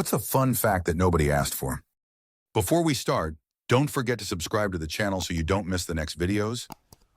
What's a fun fact that nobody asked for? Before we start, don't forget to subscribe to the channel so you don't miss the next videos.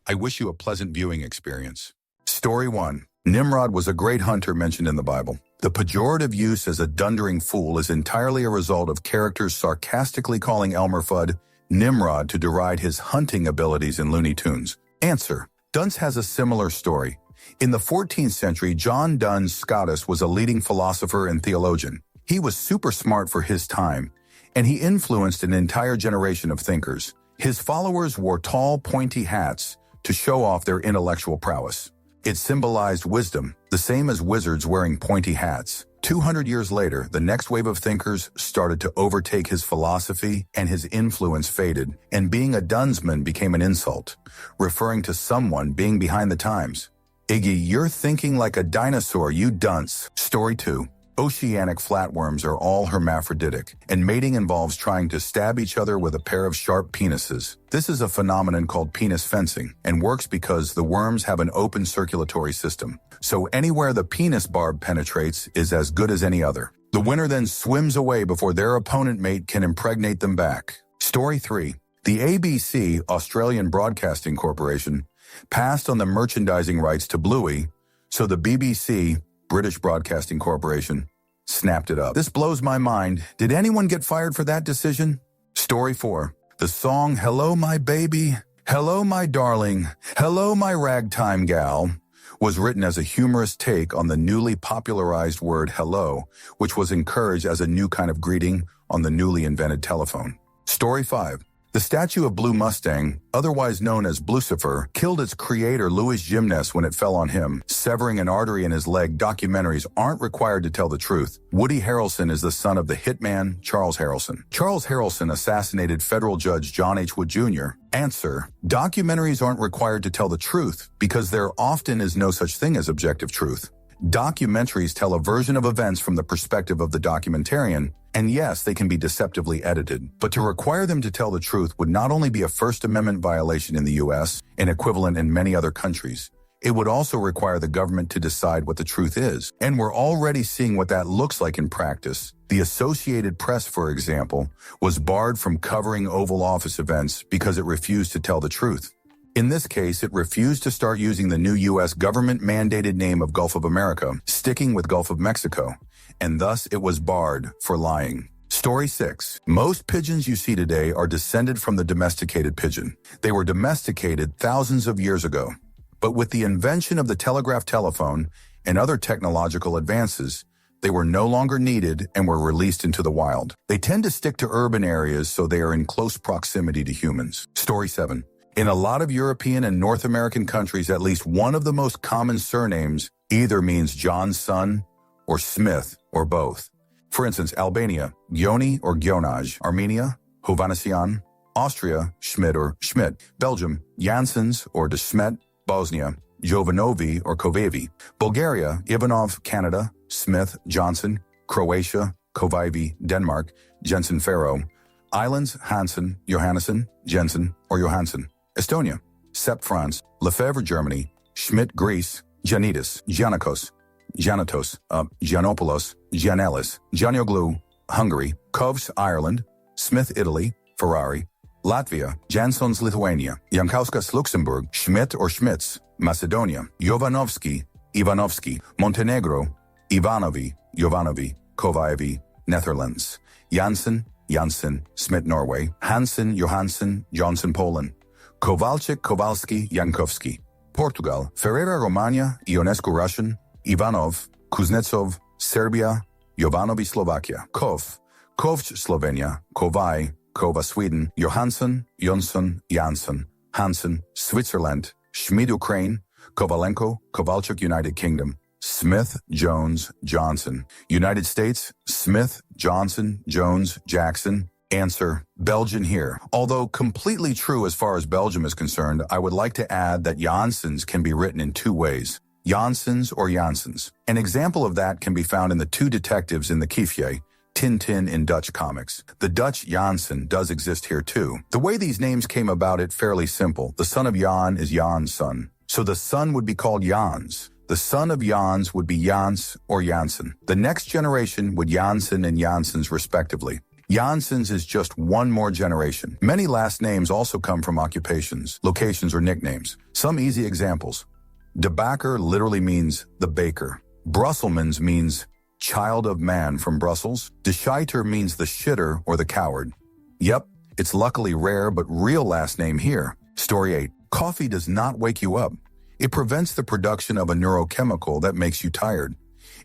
I wish you a pleasant viewing experience. Story 1. Nimrod was a great hunter mentioned in the Bible. The pejorative use as a dundering fool is entirely a result of characters sarcastically calling Elmer Fudd Nimrod to deride his hunting abilities in Looney Tunes. Answer. Duns has a similar story. In the 14th century, John Duns Scotus was a leading philosopher and theologian. He was super smart for his time, and he influenced an entire generation of thinkers. His followers wore tall, pointy hats to show off their intellectual prowess. It symbolized wisdom, the same as wizards wearing pointy hats. 200 years later, the next wave of thinkers started to overtake his philosophy, and his influence faded, and being a dunsman became an insult, referring to someone being behind the times. Iggy, you're thinking like a dinosaur, you dunce. Story 2. Oceanic flatworms are all hermaphroditic, and mating involves trying to stab each other with a pair of sharp penises. This is a phenomenon called penis fencing, and works because the worms have an open circulatory system. So anywhere the penis barb penetrates is as good as any other. The winner then swims away before their opponent mate can impregnate them back. Story 3. The ABC, Australian Broadcasting Corporation, passed on the merchandising rights to Bluey, so the BBC, British Broadcasting Corporation, snapped it up. This blows my mind. Did anyone get fired for that decision? Story 4. The song Hello My Baby, Hello My Darling, Hello My Ragtime Gal was written as a humorous take on the newly popularized word hello, which was encouraged as a new kind of greeting on the newly invented telephone. Story 5. The statue of Blue Mustang, otherwise known as Blucifer, killed its creator Louis Gimnes when it fell on him, severing an artery in his leg. Documentaries aren't required to tell the truth. Woody Harrelson is the son of the hitman Charles Harrelson. Charles Harrelson assassinated federal judge John H. Wood Jr. Answer. Documentaries aren't required to tell the truth because there often is no such thing as objective truth. Documentaries tell a version of events from the perspective of the documentarian, and yes, they can be deceptively edited. But to require them to tell the truth would not only be a First Amendment violation in the U.S. and equivalent in many other countries, it would also require the government to decide what the truth is. And we're already seeing what that looks like in practice. The Associated Press, for example, was barred from covering Oval Office events because it refused to tell the truth. In this case, it refused to start using the new U.S. government-mandated name of Gulf of America, sticking with Gulf of Mexico, and thus it was barred for lying. Story 6. Most pigeons you see today are descended from the domesticated pigeon. They were domesticated thousands of years ago. But with the invention of the telegraph telephone and other technological advances, they were no longer needed and were released into the wild. They tend to stick to urban areas, so they are in close proximity to humans. Story 7. In a lot of European and North American countries, at least one of the most common surnames either means John's son or Smith or both. For instance, Albania, Gioni or Gionaj; Armenia, Hovhannisyan; Austria, Schmidt or Schmidt; Belgium, Janssens or de Smet; Bosnia, Jovanovi or Kovavi; Bulgaria, Ivanov; Canada, Smith, Johnson; Croatia, Kovavi; Denmark, Jensen Faro; Islands, Hansen, Johannesson, Jensen or Johansson; Estonia, Sepp France; Lefebvre, Germany; Schmidt, Greece; Giannitis, Giannikos, Giannatos, Giannopoulos, Gianellis; Giannoglou, Hungary; Kovs, Ireland; Smith, Italy; Ferrari, Latvia; Jansons, Lithuania; Jankauskas, Luxembourg; Schmidt or Schmitz, Macedonia; Jovanovski, Ivanovski; Montenegro; Ivanovi, Jovanovi; Kovaevi, Netherlands; Janssen, Janssen, Smith, Norway; Hansen, Johansson, Johnson, Poland; Kowalczyk, Kowalski, Jankowski; Portugal; Ferreira, Romania; Ionescu, Russian; Ivanov, Kuznetsov, Serbia; Jovanovi, Slovakia; Kov, Kovč, Slovenia; Kovai, Kova, Sweden; Johansson, Jonsson, Jansson; Hansen, Switzerland; Schmid, Ukraine; Kovalenko, Kowalczyk, United Kingdom; Smith, Jones, Johnson; United States, Smith, Johnson, Jones, Jackson. Answer, Belgian here. Although completely true as far as Belgium is concerned, I would like to add that Janssens can be written in two ways: Janssens or Janssens. An example of that can be found in the two detectives in the Kiefier, Tintin in Dutch comics. The Dutch Janssen does exist here too. The way these names came about, it's fairly simple. The son of Jan is Jan's son, so the son would be called Jans. The son of Jans would be Jans or Janssen. The next generation would Janssen and Janssens respectively. Janssens is just one more generation. Many last names also come from occupations, locations, or nicknames. Some easy examples. De Bakker literally means the baker. Brusselmans means child of man from Brussels. De Schuiter means the shitter or the coward. Yep, it's luckily rare but real last name here. Story 8. Coffee does not wake you up. It prevents the production of a neurochemical that makes you tired.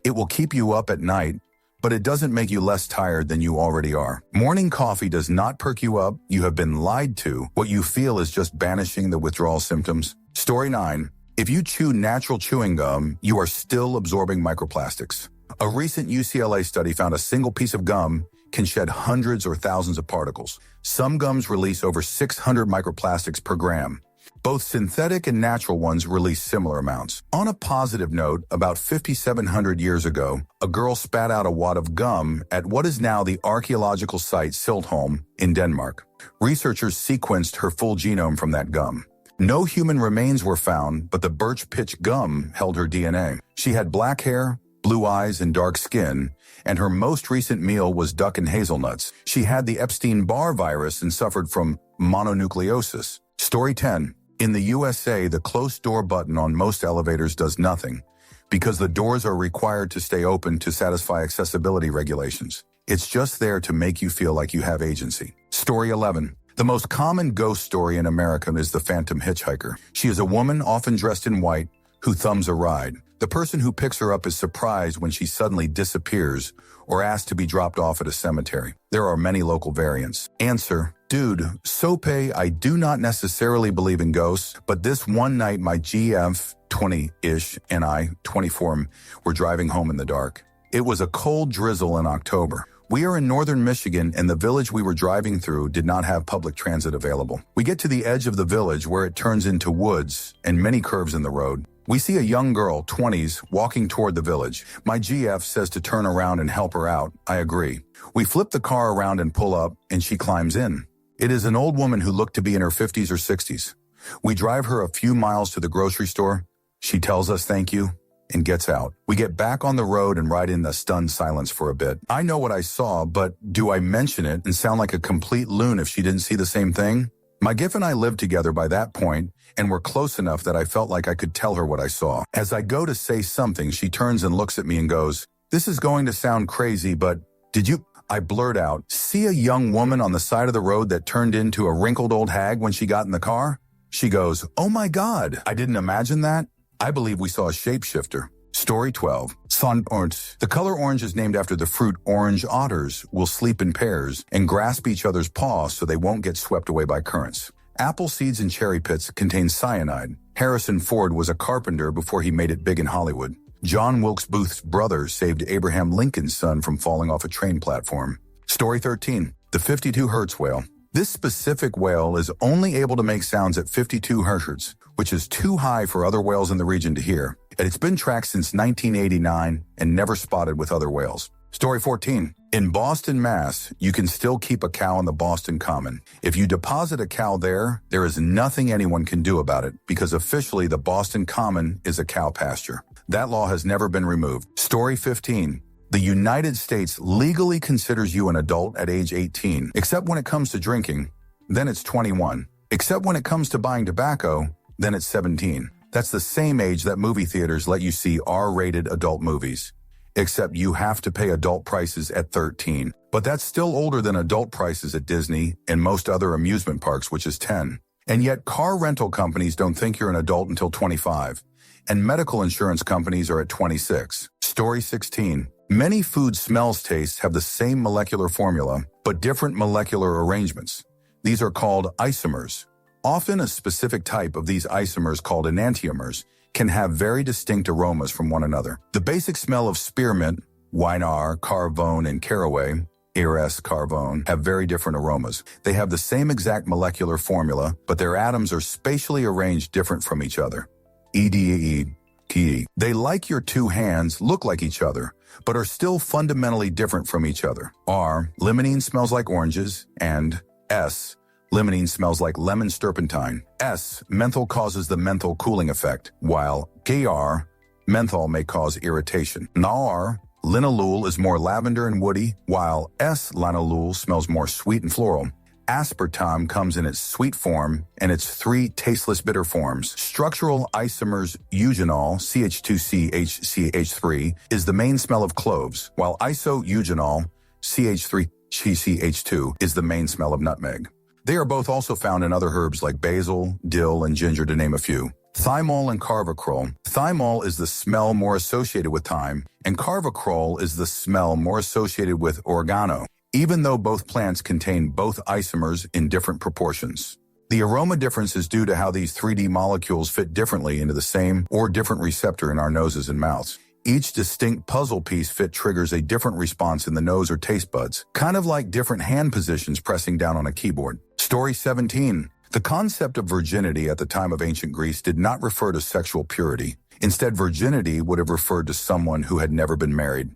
It will keep you up at night, but it doesn't make you less tired than you already are. Morning coffee does not perk you up. You have been lied to. What you feel is just banishing the withdrawal symptoms. Story 9. If you chew natural chewing gum, you are still absorbing microplastics. A recent UCLA study found a single piece of gum can shed hundreds or thousands of particles. Some gums release over 600 microplastics per gram. Both synthetic and natural ones release similar amounts. On a positive note, about 5,700 years ago, a girl spat out a wad of gum at what is now the archaeological site Siltholm in Denmark. Researchers sequenced her full genome from that gum. No human remains were found, but the birch pitch gum held her DNA. She had black hair, blue eyes, and dark skin, and her most recent meal was duck and hazelnuts. She had the Epstein-Barr virus and suffered from mononucleosis. Story 10. In the USA, the closed door button on most elevators does nothing because the doors are required to stay open to satisfy accessibility regulations. It's just there to make you feel like you have agency. Story 11. The most common ghost story in America is the phantom hitchhiker. She is a woman, often dressed in white, who thumbs a ride. The person who picks her up is surprised when she suddenly disappears or asked to be dropped off at a cemetery. There are many local variants. Answer. Dude, sope, I do not necessarily believe in ghosts, but this one night my GF, 20-ish, and I, 24, were driving home in the dark. It was a cold drizzle in October. We are in northern Michigan, and the village we were driving through did not have public transit available. We get to the edge of the village where it turns into woods and many curves in the road. We see a young girl, 20s, walking toward the village. My GF says to turn around and help her out. I agree. We flip the car around and pull up, and she climbs in. It is an old woman who looked to be in her 50s or 60s. We drive her a few miles to the grocery store. She tells us thank you and gets out. We get back on the road and ride in the stunned silence for a bit. I know what I saw, but do I mention it and sound like a complete loon if she didn't see the same thing? My GIF and I lived together by that point and were close enough that I felt like I could tell her what I saw. As I go to say something, she turns and looks at me and goes, "This is going to sound crazy, but did you..." I blurt out, "See a young woman on the side of the road that turned into a wrinkled old hag when she got in the car?" She goes, "Oh my God, I didn't imagine that. I believe we saw a shapeshifter." Story 12. Sondorange. The color orange is named after the fruit orange. Otters will sleep in pairs and grasp each other's paws so they won't get swept away by currents. Apple seeds and cherry pits contain cyanide. Harrison Ford was a carpenter before he made it big in Hollywood. John Wilkes Booth's brother saved Abraham Lincoln's son from falling off a train platform. Story 13. The 52 Hertz whale. This specific whale is only able to make sounds at 52 hertz, which is too high for other whales in the region to hear. And it's been tracked since 1989 and never spotted with other whales. Story 14. In Boston, Mass., you can still keep a cow on the Boston Common. If you deposit a cow there is nothing anyone can do about it because officially the Boston Common is a cow pasture. That law has never been removed. Story 15. The United States legally considers you an adult at age 18, except when it comes to drinking, then it's 21. Except when it comes to buying tobacco, then it's 17. That's the same age that movie theaters let you see R-rated adult movies. Except you have to pay adult prices at 13. But that's still older than adult prices at Disney and most other amusement parks, which is 10. And yet car rental companies don't think you're an adult until 25. And medical insurance companies are at 26. Story 16. Many food smells tastes have the same molecular formula, but different molecular arrangements. These are called isomers. Often a specific type of these isomers called enantiomers can have very distinct aromas from one another. The basic smell of spearmint, Weinar, Carvone, and caraway, Ares Carvone, have very different aromas. They have the same exact molecular formula, but their atoms are spatially arranged different from each other. They, like your two hands, look like each other, but are still fundamentally different from each other. R, limonene smells like oranges, and S, limonene smells like lemon turpentine. S, menthol causes the menthol cooling effect, while GAR, menthol may cause irritation. NAR, linalool is more lavender and woody, while S-linalool smells more sweet and floral. Aspartame comes in its sweet form and its 3 tasteless bitter forms. Structural isomers eugenol, CH2CHCH3, is the main smell of cloves, while isoeugenol, CH3CCH2, is the main smell of nutmeg. They are both also found in other herbs like basil, dill, and ginger, to name a few. Thymol and carvacrol. Thymol is the smell more associated with thyme, and carvacrol is the smell more associated with oregano, even though both plants contain both isomers in different proportions. The aroma difference is due to how these 3D molecules fit differently into the same or different receptor in our noses and mouths. Each distinct puzzle piece fit triggers a different response in the nose or taste buds, kind of like different hand positions pressing down on a keyboard. Story 17. The concept of virginity at the time of ancient Greece did not refer to sexual purity. Instead, virginity would have referred to someone who had never been married,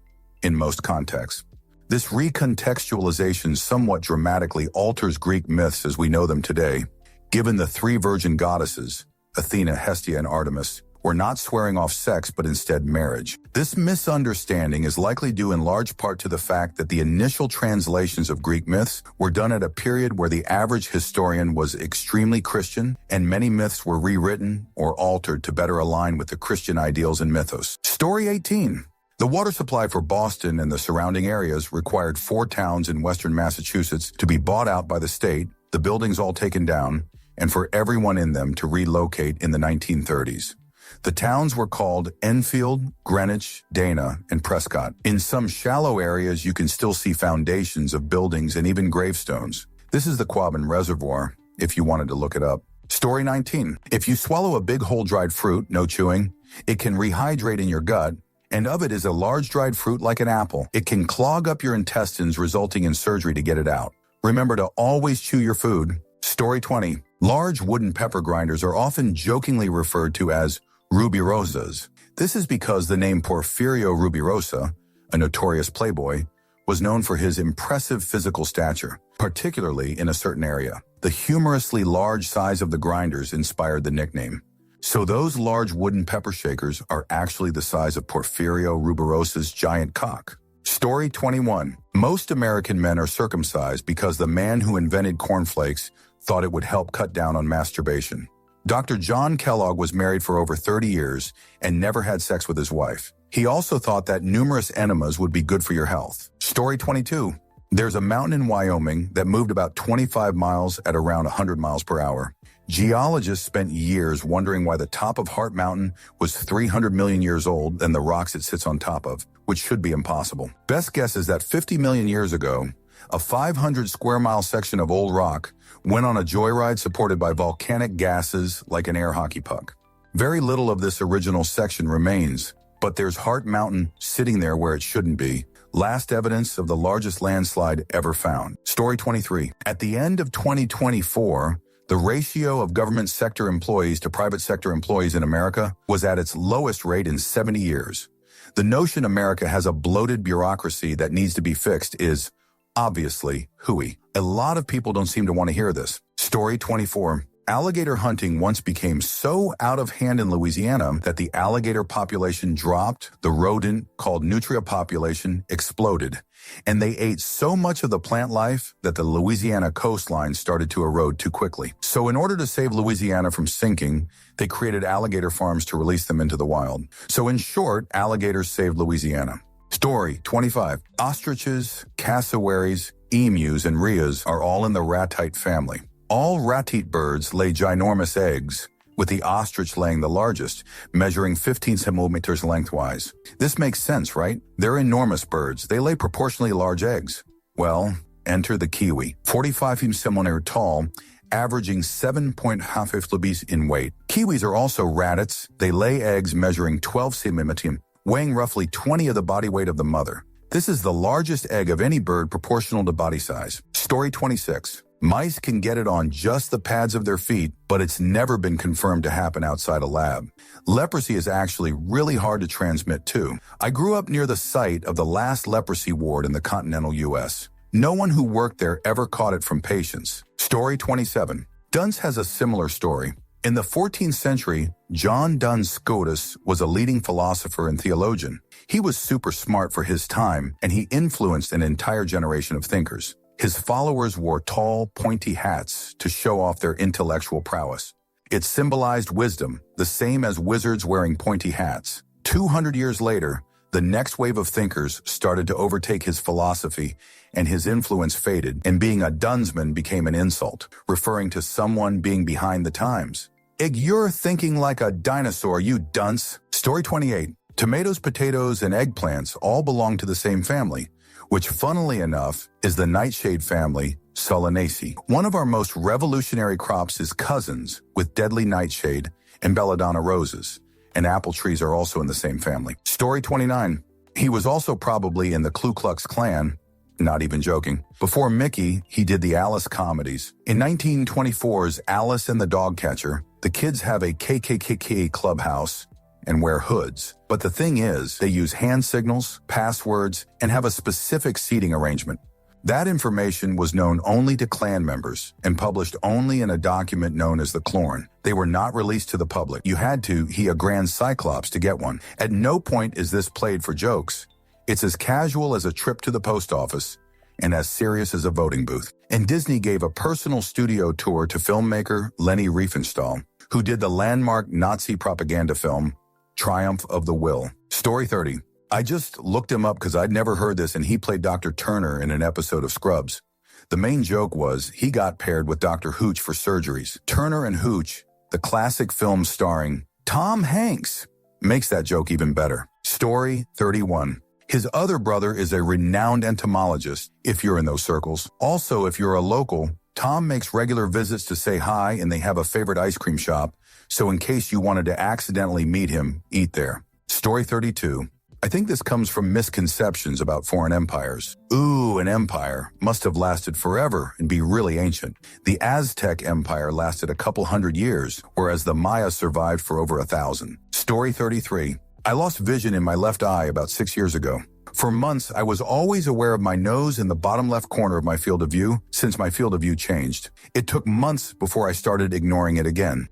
in most contexts. This recontextualization somewhat dramatically alters Greek myths as we know them today, given the 3 virgin goddesses, Athena, Hestia, and Artemis, were not swearing off sex but instead marriage. This misunderstanding is likely due in large part to the fact that the initial translations of Greek myths were done at a period where the average historian was extremely Christian, and many myths were rewritten or altered to better align with the Christian ideals and mythos. Story 18. The water supply for Boston and the surrounding areas required 4 towns in western Massachusetts to be bought out by the state, the buildings all taken down, and for everyone in them to relocate in the 1930s. The towns were called Enfield, Greenwich, Dana, and Prescott. In some shallow areas, you can still see foundations of buildings and even gravestones. This is the Quabbin Reservoir, if you wanted to look it up. Story 19. If you swallow a big whole dried fruit, no chewing, it can rehydrate in your gut, and of it is a large dried fruit like an apple. It can clog up your intestines, resulting in surgery to get it out. Remember to always chew your food. Story 20. Large wooden pepper grinders are often jokingly referred to as rubirosas. This is because the name Porfirio Rubirosa, a notorious playboy, was known for his impressive physical stature, particularly in a certain area. The humorously large size of the grinders inspired the nickname. So those large wooden pepper shakers are actually the size of Porfirio Rubirosa's giant cock. Story 21. Most American men are circumcised because the man who invented cornflakes thought it would help cut down on masturbation. Dr. John Kellogg was married for over 30 years and never had sex with his wife. He also thought that numerous enemas would be good for your health. Story 22. There's a mountain in Wyoming that moved about 25 miles at around 100 miles per hour. Geologists spent years wondering why the top of Heart Mountain was 300 million years old than the rocks it sits on top of, which should be impossible. Best guess is that 50 million years ago, a 500 square mile section of old rock went on a joyride supported by volcanic gases like an air hockey puck. Very little of this original section remains, but there's Heart Mountain sitting there where it shouldn't be. Last evidence of the largest landslide ever found. Story 23. At the end of 2024, the ratio of government sector employees to private sector employees in America was at its lowest rate in 70 years. The notion America has a bloated bureaucracy that needs to be fixed is obviously hooey. A lot of people don't seem to want to hear this. Story 24. Alligator hunting once became so out of hand in Louisiana that the alligator population dropped, the rodent called nutria population exploded, and they ate so much of the plant life that the Louisiana coastline started to erode too quickly. So in order to save Louisiana from sinking, they created alligator farms to release them into the wild. So in short, alligators saved Louisiana. Story 25. Ostriches, cassowaries, emus, and rheas are all in the ratite family. All ratite birds lay ginormous eggs, with the ostrich laying the largest, measuring 15 centimeters lengthwise. This makes sense, right? They're enormous birds. They lay proportionally large eggs. Well, enter the kiwi, 45 centimeters tall, averaging 7.5 lbs in weight. Kiwis are also ratits. They lay eggs measuring 12 centimeters, weighing roughly 20 of the body weight of the mother. This is the largest egg of any bird proportional to body size. Story 26. Mice can get it on just the pads of their feet, but it's never been confirmed to happen outside a lab. Leprosy is actually really hard to transmit too. I grew up near the site of the last leprosy ward in the continental U.S. No one who worked there ever caught it from patients. Story 27. Dunce has a similar story. In the 14th century, John Duns Scotus was a leading philosopher and theologian. He was super smart for his time, and he influenced an entire generation of thinkers. His followers wore tall, pointy hats to show off their intellectual prowess. It symbolized wisdom, the same as wizards wearing pointy hats. 200 years later, the next wave of thinkers started to overtake his philosophy, and his influence faded, and being a dunsman became an insult, referring to someone being behind the times. You're thinking like a dinosaur, you dunce. Story 28. Tomatoes, potatoes, and eggplants all belong to the same family, which funnily enough is the nightshade family, Solanaceae. One of our most revolutionary crops is cousins with deadly nightshade and belladonna roses, and apple trees are also in the same family. Story 29. He was also probably in the Ku Klux Klan, not even joking. Before Mickey, he did the Alice comedies. In 1924's Alice and the Dog Catcher, the kids have a KKK clubhouse and wear hoods. But the thing is, they use hand signals, passwords, and have a specific seating arrangement. That information was known only to Klan members and published only in a document known as the Clorn. They were not released to the public. You had to be a grand cyclops to get one. At no point is this played for jokes. It's as casual as a trip to the post office and as serious as a voting booth. And Disney gave a personal studio tour to filmmaker Leni Riefenstahl, who did the landmark Nazi propaganda film, Triumph of the Will. Story 30. I just looked him up because I'd never heard this, and he played Dr. Turner in an episode of Scrubs. The main joke was he got paired with Dr. Hooch for surgeries. Turner and Hooch, the classic film starring Tom Hanks, makes that joke even better. Story 31. His other brother is a renowned entomologist, if you're in those circles. Also, if you're a local, Tom makes regular visits to say hi, and they have a favorite ice cream shop, so in case you wanted to accidentally meet him, eat there. Story 32. I think this comes from misconceptions about foreign empires. Ooh, an empire must have lasted forever and be really ancient. The Aztec Empire lasted a couple hundred years, whereas the Maya survived for over 1,000. Story 33. I lost vision in my left eye about 6 years ago. For months, I was always aware of my nose in the bottom left corner of my field of view since my field of view changed. It took months before I started ignoring it again.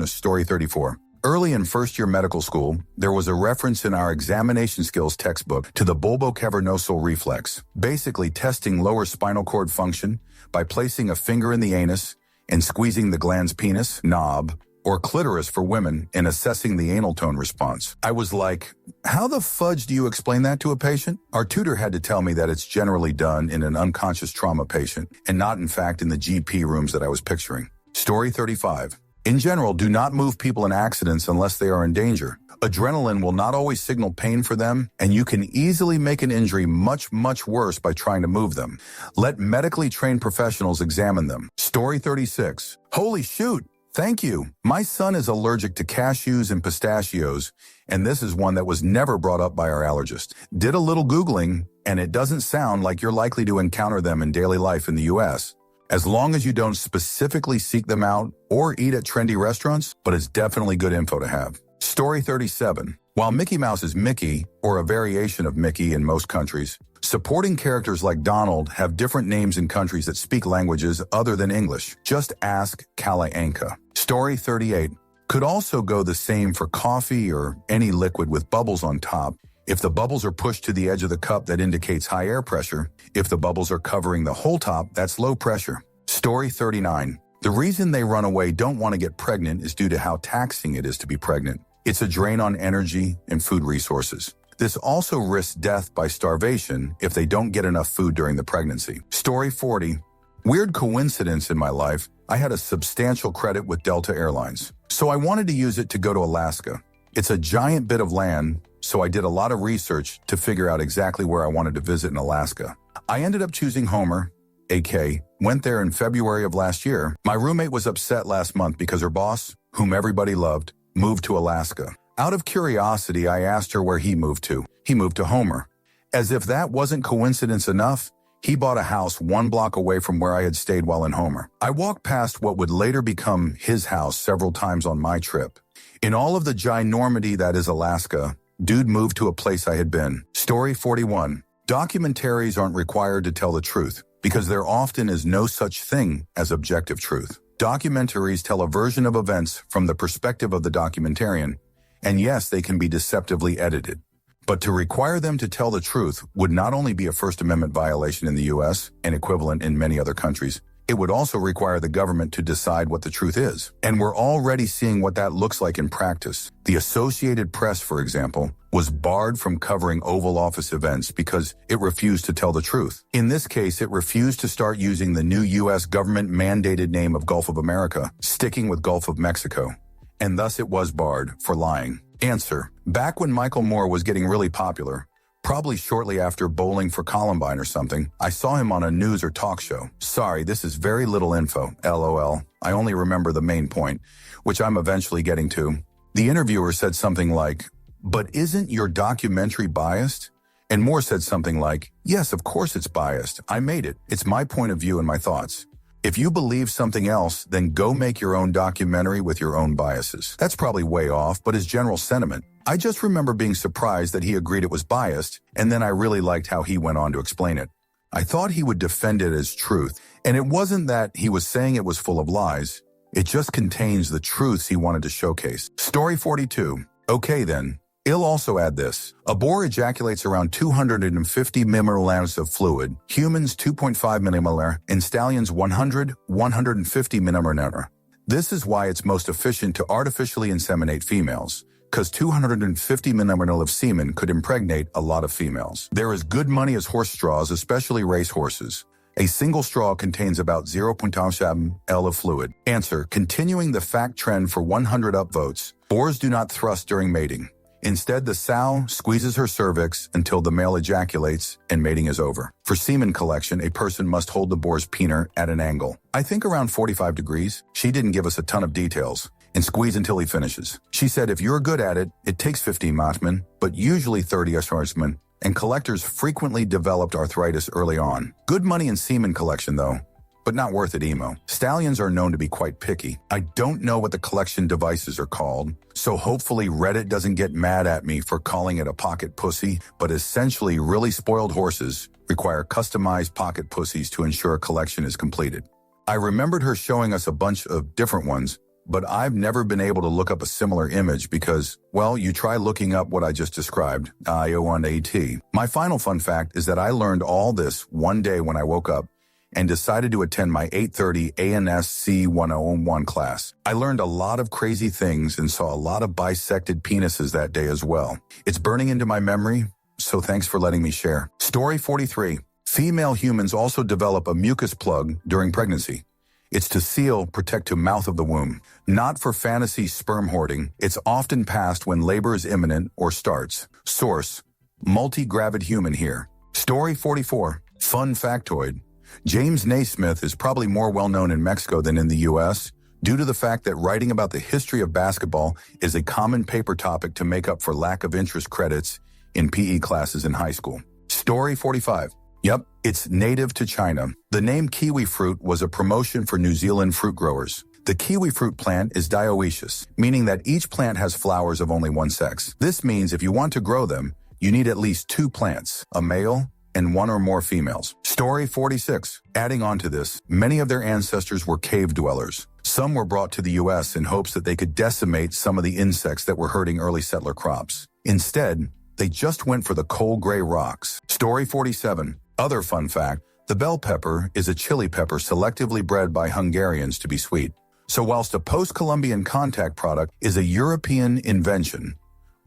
Story 34. Early in first-year medical school, there was a reference in our examination skills textbook to the bulbocavernosal reflex, basically testing lower spinal cord function by placing a finger in the anus and squeezing the gland's penis, knob, or clitoris for women, and assessing the anal tone response. I was like, how the fudge do you explain that to a patient? Our tutor had to tell me that it's generally done in an unconscious trauma patient and not, in fact, in the GP rooms that I was picturing. Story 35. In general, do not move people in accidents unless they are in danger. Adrenaline will not always signal pain for them, and you can easily make an injury much, much worse by trying to move them. Let medically trained professionals examine them. Story 36. Holy shoot! Thank you. My son is allergic to cashews and pistachios, and this is one that was never brought up by our allergist. Did a little Googling, and it doesn't sound like you're likely to encounter them in daily life in the U.S., as long as you don't specifically seek them out or eat at trendy restaurants, but it's definitely good info to have. Story 37. While Mickey Mouse is Mickey, or a variation of Mickey in most countries, supporting characters like Donald have different names in countries that speak languages other than English. Just ask Kala-Anka. Story 38. Could also go the same for coffee or any liquid with bubbles on top. If the bubbles are pushed to the edge of the cup, that indicates high air pressure. If the bubbles are covering the whole top, that's low pressure. Story 39. The reason they run away don't want to get pregnant is due to how taxing it is to be pregnant. It's a drain on energy and food resources. This also risks death by starvation if they don't get enough food during the pregnancy. Story 40. Weird coincidence in my life, I had a substantial credit with Delta Airlines, so I wanted to use it to go to Alaska. It's a giant bit of land, so I did a lot of research to figure out exactly where I wanted to visit in Alaska. I ended up choosing Homer, AK, went there in February of last year. My roommate was upset last month because her boss, whom everybody loved, moved to Alaska. Out of curiosity, I asked her where he moved to. He moved to Homer. As if that wasn't coincidence enough, he bought a house 1 block away from where I had stayed while in Homer. I walked past what would later become his house several times on my trip. In all of the ginormity that is Alaska, dude moved to a place I had been. Story 41. Documentaries aren't required to tell the truth, because there often is no such thing as objective truth. Documentaries tell a version of events from the perspective of the documentarian, and yes, they can be deceptively edited. But to require them to tell the truth would not only be a First Amendment violation in the U.S. and equivalent in many other countries, it would also require the government to decide what the truth is. And we're already seeing what that looks like in practice. The Associated Press, for example, was barred from covering Oval Office events because it refused to tell the truth. In this case, it refused to start using the new U.S. government-mandated name of Gulf of America, sticking with Gulf of Mexico. And thus it was barred for lying. Answer: back when Michael Moore was getting really popular, probably shortly after Bowling for Columbine or something, I saw him on a news or talk show. Sorry, this is very little info, LOL. I only remember the main point, which I'm eventually getting to. The interviewer said something like, "But isn't your documentary biased?" And Moore said something like, "Yes, of course it's biased. I made it. It's my point of view and my thoughts. If you believe something else, then go make your own documentary with your own biases." That's probably way off, but his general sentiment. I just remember being surprised that he agreed it was biased, and then I really liked how he went on to explain it. I thought he would defend it as truth, and it wasn't that he was saying it was full of lies. It just contains the truths he wanted to showcase. Story 42. Okay then. He'll also add this. A boar ejaculates around 250 milliliters of fluid, humans 2.5 milliliter, and stallions 150 milliliter. This is why it's most efficient to artificially inseminate females, because 250 milliliter of semen could impregnate a lot of females. There is good money as horse straws, especially race horses. A single straw contains about 0.7 L of fluid. Answer: continuing the fact trend for 100 upvotes, boars do not thrust during mating. Instead, the sow squeezes her cervix until the male ejaculates and mating is over. For semen collection, a person must hold the boar's peener at an angle, I think around 45 degrees. She didn't give us a ton of details. And squeeze until he finishes. She said if you're good at it, it takes 15 Mothman, but usually 30 Ashwarsman, and collectors frequently developed arthritis early on. Good money in semen collection though, but not worth it emo. Stallions are known to be quite picky. I don't know what the collection devices are called, so hopefully Reddit doesn't get mad at me for calling it a pocket pussy, but essentially really spoiled horses require customized pocket pussies to ensure a collection is completed. I remembered her showing us a bunch of different ones, but I've never been able to look up a similar image because, well, you try looking up what I just described, IO1AT. My final fun fact is that I learned all this one day when I woke up and decided to attend my 8:30 ANSC 101 class. I learned a lot of crazy things and saw a lot of bisected penises that day as well. It's burning into my memory, so thanks for letting me share. Story 43. Female humans also develop a mucus plug during pregnancy. It's to seal, protect to mouth of the womb. Not for fantasy sperm hoarding, it's often passed when labor is imminent or starts. Source: Multi-Gravid Human here. Story 44. Fun factoid. James Naismith is probably more well-known in Mexico than in the U.S. due to the fact that writing about the history of basketball is a common paper topic to make up for lack of interest credits in PE classes in high school. Story 45. Yep, it's native to China. The name kiwi fruit was a promotion for New Zealand fruit growers. The kiwi fruit plant is dioecious, meaning that each plant has flowers of only one sex. This means if you want to grow them, you need at least 2 plants, a male and 1 or more females. Story 46. Adding on to this, many of their ancestors were cave dwellers. Some were brought to the U.S. in hopes that they could decimate some of the insects that were hurting early settler crops. Instead, they just went for the coal gray rocks. Story 47. Other fun fact, the bell pepper is a chili pepper selectively bred by Hungarians to be sweet. So whilst a post-Columbian contact product is a European invention,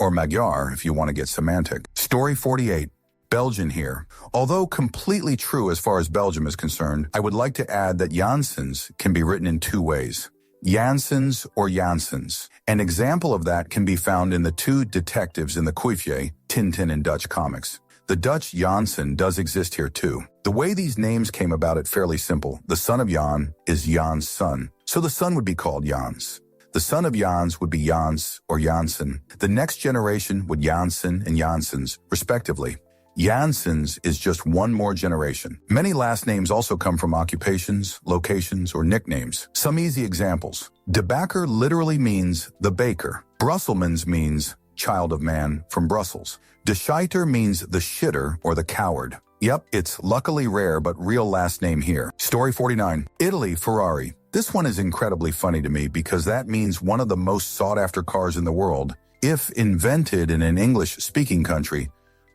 or Magyar if you want to get semantic. Story 48. Belgian here. Although completely true as far as Belgium is concerned, I would like to add that Janssens can be written in 2 ways. Janssens or Janssens. An example of that can be found in the 2 detectives in the Kuifje, Tintin and Dutch comics. The Dutch Janssen does exist here too. The way these names came about is fairly simple. The son of Jan is Jan's son, so the son would be called Jans. The son of Jans would be Jans or Janssen. The next generation would Janssen and Janssens, respectively. Janssens is just one more generation. Many last names also come from occupations, locations, or nicknames. Some easy examples. De Bakker literally means the baker. Brusselmans means child of man from Brussels. De Schuiter means the shitter or the coward. Yep, it's luckily rare but real last name here. Story 49. Italy, Ferrari. This one is incredibly funny to me because that means one of the most sought-after cars in the world, if invented in an English-speaking country,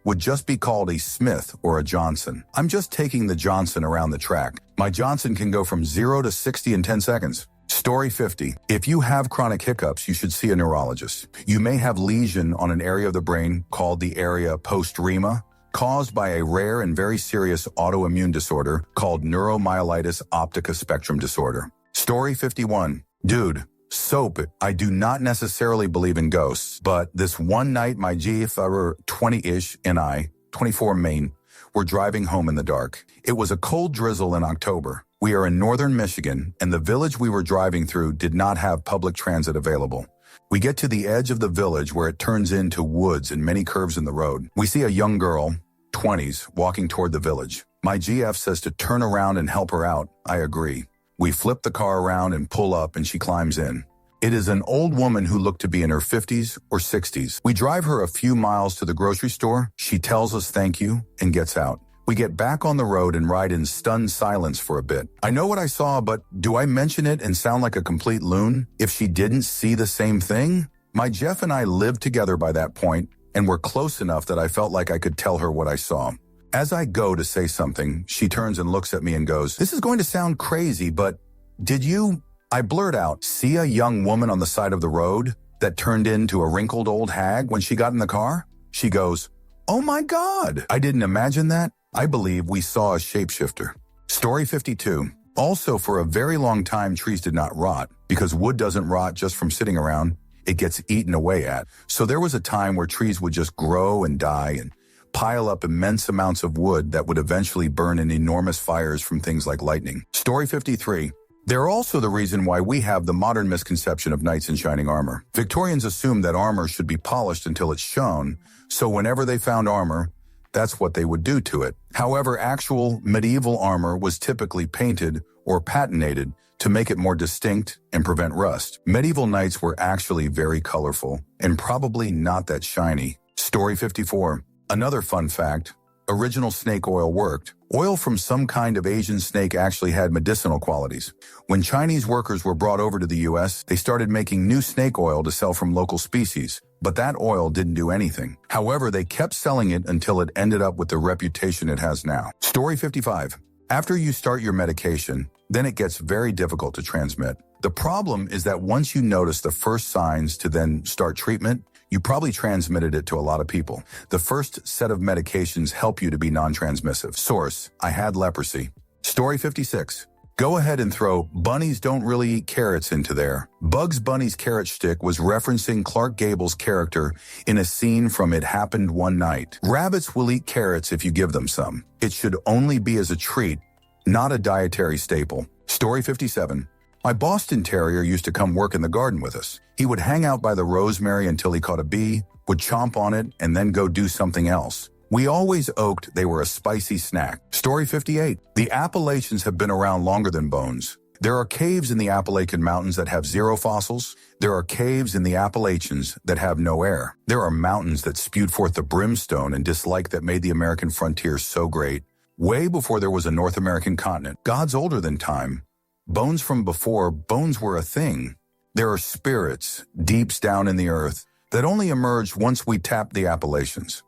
would just be called a Smith or a Johnson. I'm just taking the Johnson around the track. My Johnson can go from 0 to 60 in 10 seconds. Story 50. If you have chronic hiccups, you should see a neurologist. You may have lesion on an area of the brain called the area postrema, caused by a rare and very serious autoimmune disorder called neuromyelitis optica spectrum disorder. Story 51. Dude, soap. I do not necessarily believe in ghosts, but this one night my GFR 20-ish and I, 24 Maine, were driving home in the dark. It was a cold drizzle in October. We are in northern Michigan, and the village we were driving through did not have public transit available. We get to the edge of the village where it turns into woods and many curves in the road. We see a young girl, 20s, walking toward the village. My GF says to turn around and help her out. I agree. We flip the car around and pull up, and she climbs in. It is an old woman who looked to be in her 50s or 60s. We drive her a few miles to the grocery store. She tells us thank you and gets out. We get back on the road and ride in stunned silence for a bit. I know what I saw, but do I mention it and sound like a complete loon if she didn't see the same thing? My Jeff and I lived together by that point and were close enough that I felt like I could tell her what I saw. As I go to say something, she turns and looks at me and goes, "This is going to sound crazy, but did you..." I blurt out, "See a young woman on the side of the road that turned into a wrinkled old hag when she got in the car?" She goes, "Oh my God, I didn't imagine that." I believe we saw a shapeshifter. Story 52. Also, for a very long time, trees did not rot because wood doesn't rot just from sitting around. It gets eaten away at. So there was a time where trees would just grow and die and pile up immense amounts of wood that would eventually burn in enormous fires from things like lightning. Story 53. They're also the reason why we have the modern misconception of knights in shining armor. Victorians assumed that armor should be polished until it's shone, so whenever they found armor, that's what they would do to it. However, actual medieval armor was typically painted or patinated to make it more distinct and prevent rust. Medieval knights were actually very colorful and probably not that shiny. Story 54. Another fun fact, original snake oil worked. Oil from some kind of Asian snake actually had medicinal qualities. When Chinese workers were brought over to the US, they started making new snake oil to sell from local species. But that oil didn't do anything. However, they kept selling it until it ended up with the reputation it has now. Story 55. After you start your medication, then it gets very difficult to transmit. The problem is that once you notice the first signs to then start treatment, you probably transmitted it to a lot of people. The first set of medications help you to be non-transmissive. Source, I had leprosy. Story 56. Go ahead and throw "bunnies don't really eat carrots" into there. Bugs Bunny's carrot shtick was referencing Clark Gable's character in a scene from It Happened One Night. Rabbits will eat carrots if you give them some. It should only be as a treat, not a dietary staple. Story 57. My Boston Terrier used to come work in the garden with us. He would hang out by the rosemary until he caught a bee, would chomp on it, and then go do something else. We always oaked they were a spicy snack. Story 58. The Appalachians have been around longer than bones. There are caves in the Appalachian Mountains that have 0 fossils. There are caves in the Appalachians that have no air. There are mountains that spewed forth the brimstone and dislike that made the American frontier so great. Way before there was a North American continent. God's older than time. Bones from before, bones were a thing. There are spirits, deeps down in the earth, that only emerged once we tapped the Appalachians.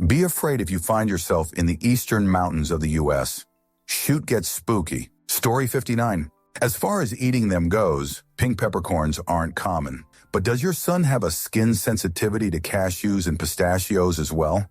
Be afraid if you find yourself in the eastern mountains of the U.S. Shoot gets spooky. Story 59. As far as eating them goes, pink peppercorns aren't common. But does your son have a skin sensitivity to cashews and pistachios as well?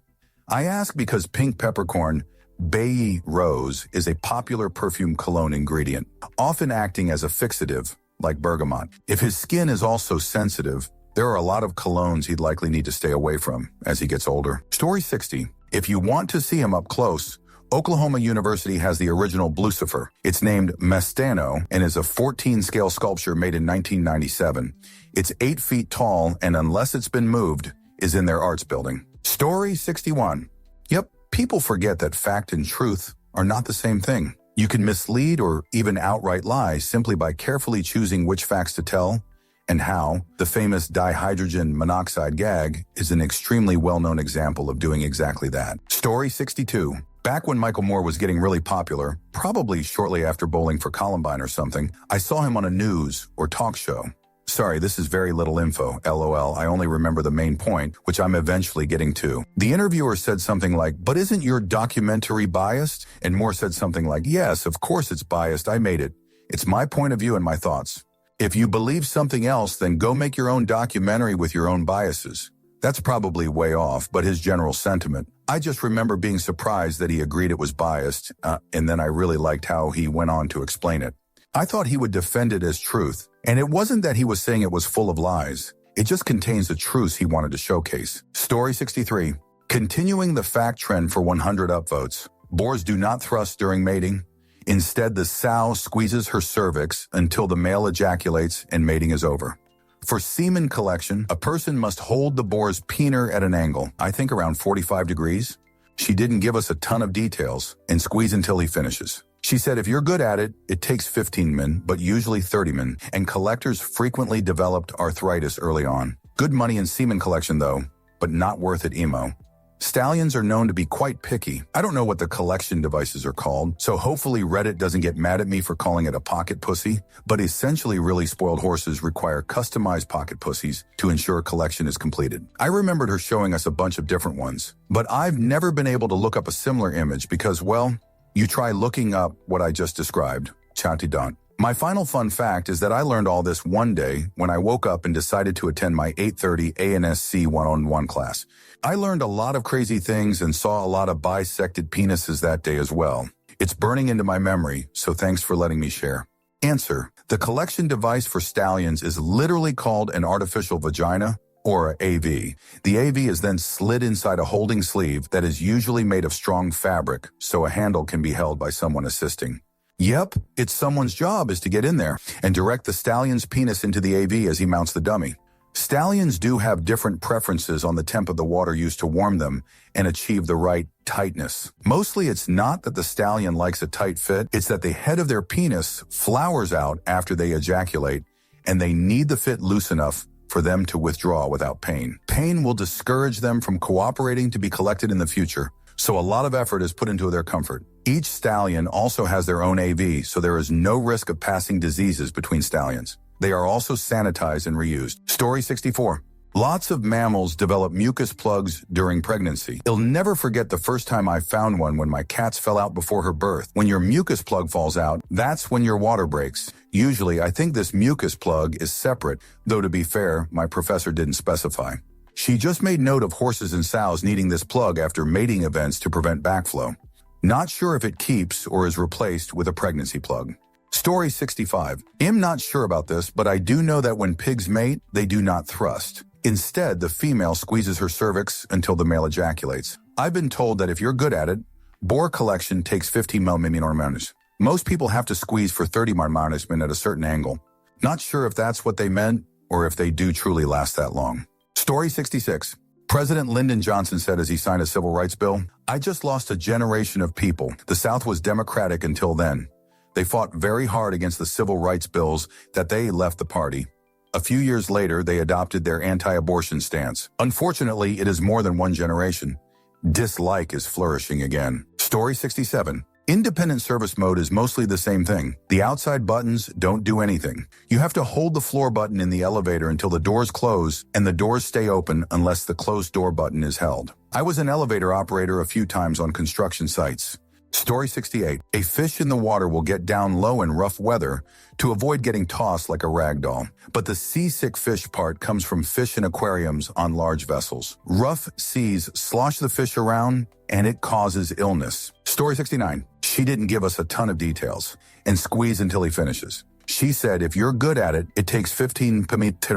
I ask because pink peppercorn, Bailly Rose, is a popular perfume cologne ingredient, often acting as a fixative, like bergamot. If his skin is also sensitive, there are a lot of colognes he'd likely need to stay away from as he gets older. Story 60. If you want to see him up close, Oklahoma University has the original Blucifer. It's named Mestano and is a 14-scale sculpture made in 1997. It's 8 feet tall and, unless it's been moved, is in their arts building. Story 61. Yep, people forget that fact and truth are not the same thing. You can mislead or even outright lie simply by carefully choosing which facts to tell and how. The famous dihydrogen monoxide gag is an extremely well-known example of doing exactly that. Story 62. Back when Michael Moore was getting really popular, probably shortly after Bowling for Columbine or something, I saw him on a news or talk show. Sorry, this is very little info, LOL. I only remember the main point, which I'm eventually getting to. The interviewer said something like, "But isn't your documentary biased?" And Moore said something like, "Yes, of course it's biased. I made it. It's my point of view and my thoughts. If you believe something else, then go make your own documentary with your own biases." That's probably way off, but his general sentiment. I just remember being surprised that he agreed it was biased, and then I really liked how he went on to explain it. I thought he would defend it as truth, and it wasn't that he was saying it was full of lies. It just contains the truths he wanted to showcase. Story 63. Continuing the fact trend for 100 upvotes. Boars do not thrust during mating. Instead, the sow squeezes her cervix until the male ejaculates and mating is over. For semen collection, a person must hold the boar's peener at an angle, I think around 45 degrees. She didn't give us a ton of details, and squeeze until he finishes. She said if you're good at it, it takes 15 min, but usually 30 min, and collectors frequently developed arthritis early on. Good money in semen collection though, but not worth it emo. Stallions are known to be quite picky. I don't know what the collection devices are called, so hopefully Reddit doesn't get mad at me for calling it a pocket pussy, but essentially really spoiled horses require customized pocket pussies to ensure collection is completed. I remembered her showing us a bunch of different ones, but I've never been able to look up a similar image because, well, you try looking up what I just described. Chatty don't. My final fun fact is that I learned all this one day when I woke up and decided to attend my 8:30 ANSC one-on-one class. I learned a lot of crazy things and saw a lot of bisected penises that day as well. It's burning into my memory, so thanks for letting me share. Answer. The collection device for stallions is literally called an artificial vagina, or a AV. The AV is then slid inside a holding sleeve that is usually made of strong fabric, so a handle can be held by someone assisting. Yep, it's someone's job is to get in there and direct the stallion's penis into the AV as he mounts the dummy. Stallions do have different preferences on the temp of the water used to warm them and achieve the right tightness. Mostly it's not that the stallion likes a tight fit, it's that the head of their penis flowers out after they ejaculate, and they need the fit loose enough for them to withdraw without pain. Pain will discourage them from cooperating to be collected in the future, so a lot of effort is put into their comfort. Each stallion also has their own AV, so there is no risk of passing diseases between stallions. They are also sanitized and reused. Story 64. Lots of mammals develop mucus plugs during pregnancy. You'll never forget the first time I found one when my cats fell out before her birth. When your mucus plug falls out, that's when your water breaks. Usually, I think this mucus plug is separate, though to be fair, my professor didn't specify. She just made note of horses and sows needing this plug after mating events to prevent backflow. Not sure if it keeps or is replaced with a pregnancy plug. Story 65. I'm not sure about this, but I do know that when pigs mate, they do not thrust. Instead, the female squeezes her cervix until the male ejaculates. I've been told that if you're good at it, boar collection takes 15 mm. Most people have to squeeze for 30 mm at a certain angle. Not sure if that's what they meant or if they do truly last that long. Story 66. President Lyndon Johnson said as he signed a civil rights bill, "I just lost a generation of people. The South was Democratic until then. They fought very hard against the civil rights bills that they left the party. A few years later, they adopted their anti-abortion stance. Unfortunately, it is more than one generation. Dislike is flourishing again." Story 67. Independent service mode is mostly the same thing. The outside buttons don't do anything. You have to hold the floor button in the elevator until the doors close, and the doors stay open unless the closed door button is held. I was an elevator operator a few times on construction sites. Story 68. A fish in the water will get down low in rough weather to avoid getting tossed like a rag doll. But the seasick fish part comes from fish in aquariums on large vessels. Rough seas slosh the fish around, and it causes illness. Story 69. She didn't give us a ton of details. And squeeze until he finishes. She said if you're good at it, it takes 15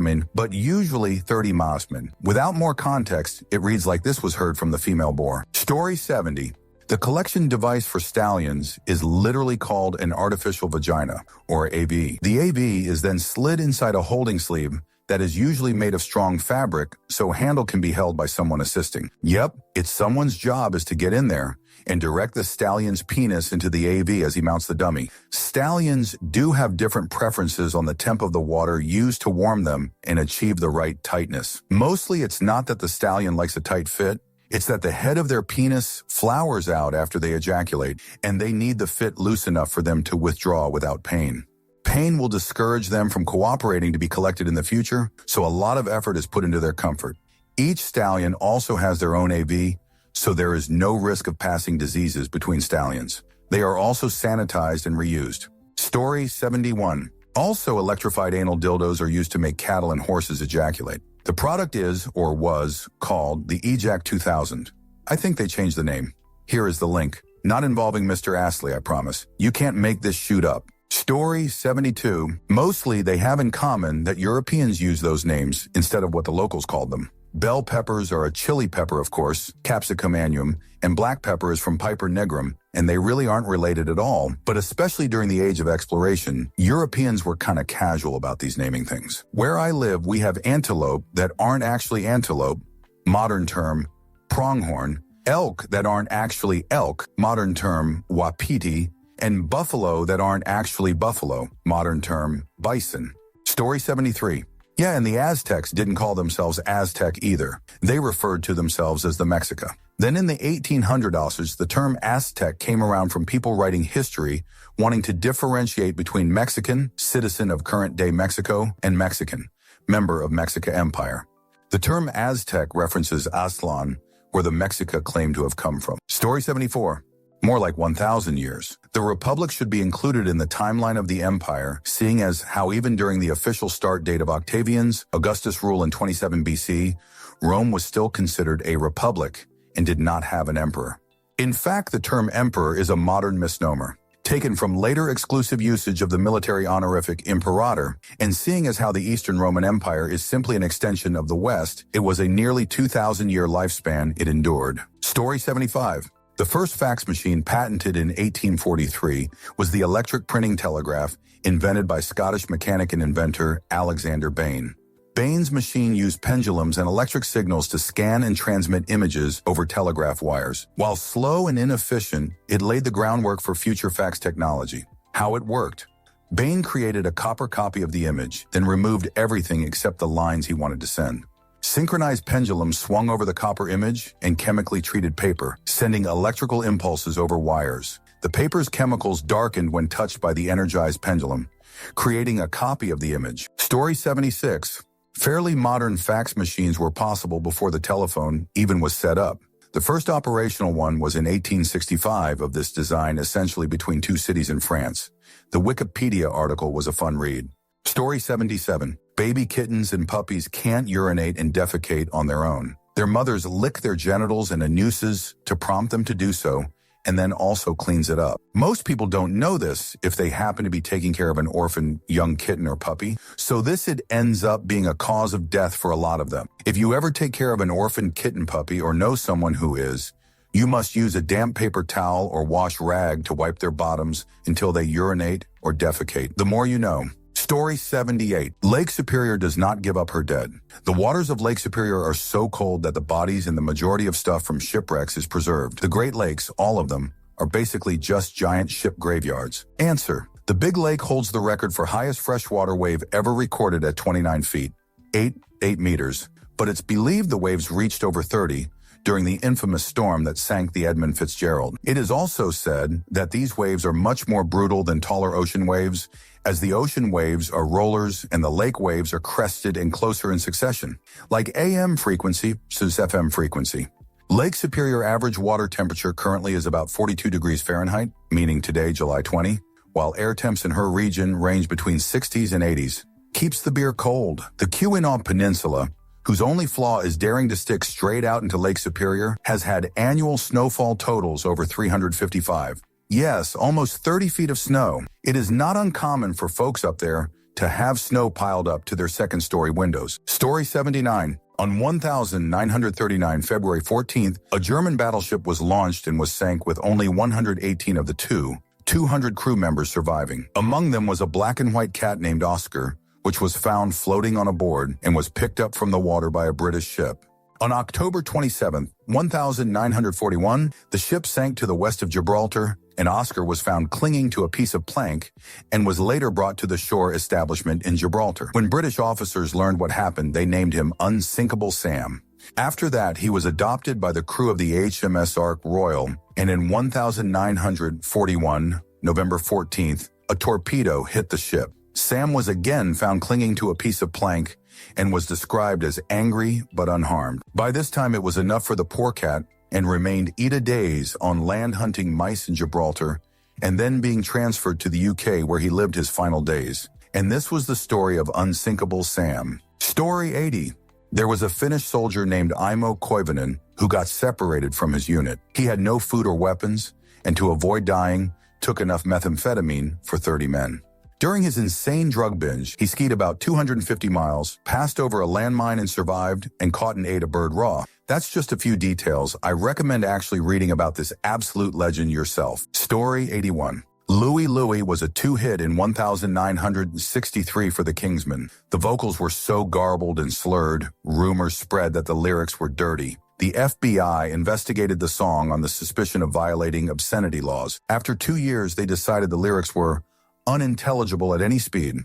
min, but usually 30 min. Without more context, it reads like this was heard from the female boar. Story 70. The collection device for stallions is literally called an artificial vagina, or AV. The AV is then slid inside a holding sleeve that is usually made of strong fabric, so a handle can be held by someone assisting. Yep, it's someone's job is to get in there and direct the stallion's penis into the AV as he mounts the dummy. Stallions do have different preferences on the temp of the water used to warm them and achieve the right tightness. Mostly it's not that the stallion likes a tight fit, It's that the head of their penis flowers out after they ejaculate, and they need the fit loose enough for them to withdraw without pain. Pain will discourage them from cooperating to be collected in the future, so a lot of effort is put into their comfort. Each stallion also has their own AV, so there is no risk of passing diseases between stallions. They are also sanitized and reused. Story 71. Also, electrified anal dildos are used to make cattle and horses ejaculate. The product is, or was, called the EJAC 2000. I think they changed the name. Here is the link. Not involving Mr. Astley, I promise. You can't make this shoot up. Story 72. Mostly they have in common that Europeans use those names instead of what the locals called them. Bell peppers are a chili pepper, of course, Capsicum annuum, and black pepper is from Piper nigrum, and they really aren't related at all, but especially during the age of exploration, Europeans were kind of casual about these naming things. Where I live, we have antelope that aren't actually antelope, modern term, pronghorn, elk that aren't actually elk, modern term, wapiti, and buffalo that aren't actually buffalo, modern term, bison. Story 73. Yeah, and the Aztecs didn't call themselves Aztec either. They referred to themselves as the Mexica. Then in the 1800s, the term Aztec came around from people writing history, wanting to differentiate between Mexican, citizen of current-day Mexico, and Mexican, member of Mexica Empire. The term Aztec references Aztlan, where the Mexica claimed to have come from. Story 74. More like 1,000 years. The Republic should be included in the timeline of the empire, seeing as how even during the official start date of Octavian's Augustus rule in 27 BC, Rome was still considered a republic and did not have an emperor. In fact, the term emperor is a modern misnomer, taken from later exclusive usage of the military honorific imperator, and seeing as how the Eastern Roman Empire is simply an extension of the West, it was a nearly 2,000-year lifespan it endured. Story 75. The first fax machine patented in 1843 was the electric printing telegraph invented by Scottish mechanic and inventor Alexander Bain. Bain's machine used pendulums and electric signals to scan and transmit images over telegraph wires. While slow and inefficient, it laid the groundwork for future fax technology. How it worked. Bain created a copper copy of the image, then removed everything except the lines he wanted to send. Synchronized pendulums swung over the copper image and chemically treated paper, sending electrical impulses over wires. The paper's chemicals darkened when touched by the energized pendulum, creating a copy of the image. Story 76. Fairly modern fax machines were possible before the telephone even was set up. The first operational one was in 1865 of this design, essentially between two cities in France. The Wikipedia article was a fun read. Story 77. Baby kittens and puppies can't urinate and defecate on their own. Their mothers lick their genitals and anuses to prompt them to do so, and then also cleans it up. Most people don't know this if they happen to be taking care of an orphan young kitten or puppy, so this ends up being a cause of death for a lot of them. If you ever take care of an orphan kitten puppy or know someone who is, you must use a damp paper towel or wash rag to wipe their bottoms until they urinate or defecate. The more you know. Story 78. Lake Superior does not give up her dead. The waters of Lake Superior are so cold that the bodies and the majority of stuff from shipwrecks is preserved. The Great Lakes, all of them, are basically just giant ship graveyards. Answer. The Big Lake holds the record for highest freshwater wave ever recorded at 29 feet, 8 meters, but it's believed the waves reached over 30 during the infamous storm that sank the Edmund Fitzgerald. It is also said that these waves are much more brutal than taller ocean waves, as the ocean waves are rollers and the lake waves are crested and closer in succession, like AM frequency versus FM frequency. Lake Superior average water temperature currently is about 42 degrees Fahrenheit, meaning today, July 20, while air temps in her region range between 60s and 80s. Keeps the beer cold. The Keweenaw Peninsula, whose only flaw is daring to stick straight out into Lake Superior, has had annual snowfall totals over 355. Yes, almost 30 feet of snow. It is not uncommon for folks up there to have snow piled up to their second-story windows. Story 79. On 1939, February 14th, a German battleship was launched and was sank with only 118 of the 200 crew members surviving. Among them was a black and white cat named Oscar, which was found floating on a board and was picked up from the water by a British ship. On October 27, 1941, the ship sank to the west of Gibraltar, and Oscar was found clinging to a piece of plank and was later brought to the shore establishment in Gibraltar. When British officers learned what happened, they named him Unsinkable Sam. After that, he was adopted by the crew of the HMS Ark Royal, and in 1941, November 14th, a torpedo hit the ship. Sam was again found clinging to a piece of plank and was described as angry but unharmed. By this time, it was enough for the poor cat and remained 8 days on land hunting mice in Gibraltar and then being transferred to the UK where he lived his final days. And this was the story of Unsinkable Sam. Story 80. There was a Finnish soldier named Imo Koivunen who got separated from his unit. He had no food or weapons, and to avoid dying, took enough methamphetamine for 30 men. During his insane drug binge, he skied about 250 miles, passed over a landmine and survived, and caught and ate a bird raw. That's just a few details. I recommend actually reading about this absolute legend yourself. Story 81. Louie Louie was a 2-hit in 1963 for the Kingsmen. The vocals were so garbled and slurred, rumors spread that the lyrics were dirty. The FBI investigated the song on the suspicion of violating obscenity laws. After 2 years, they decided the lyrics were unintelligible at any speed.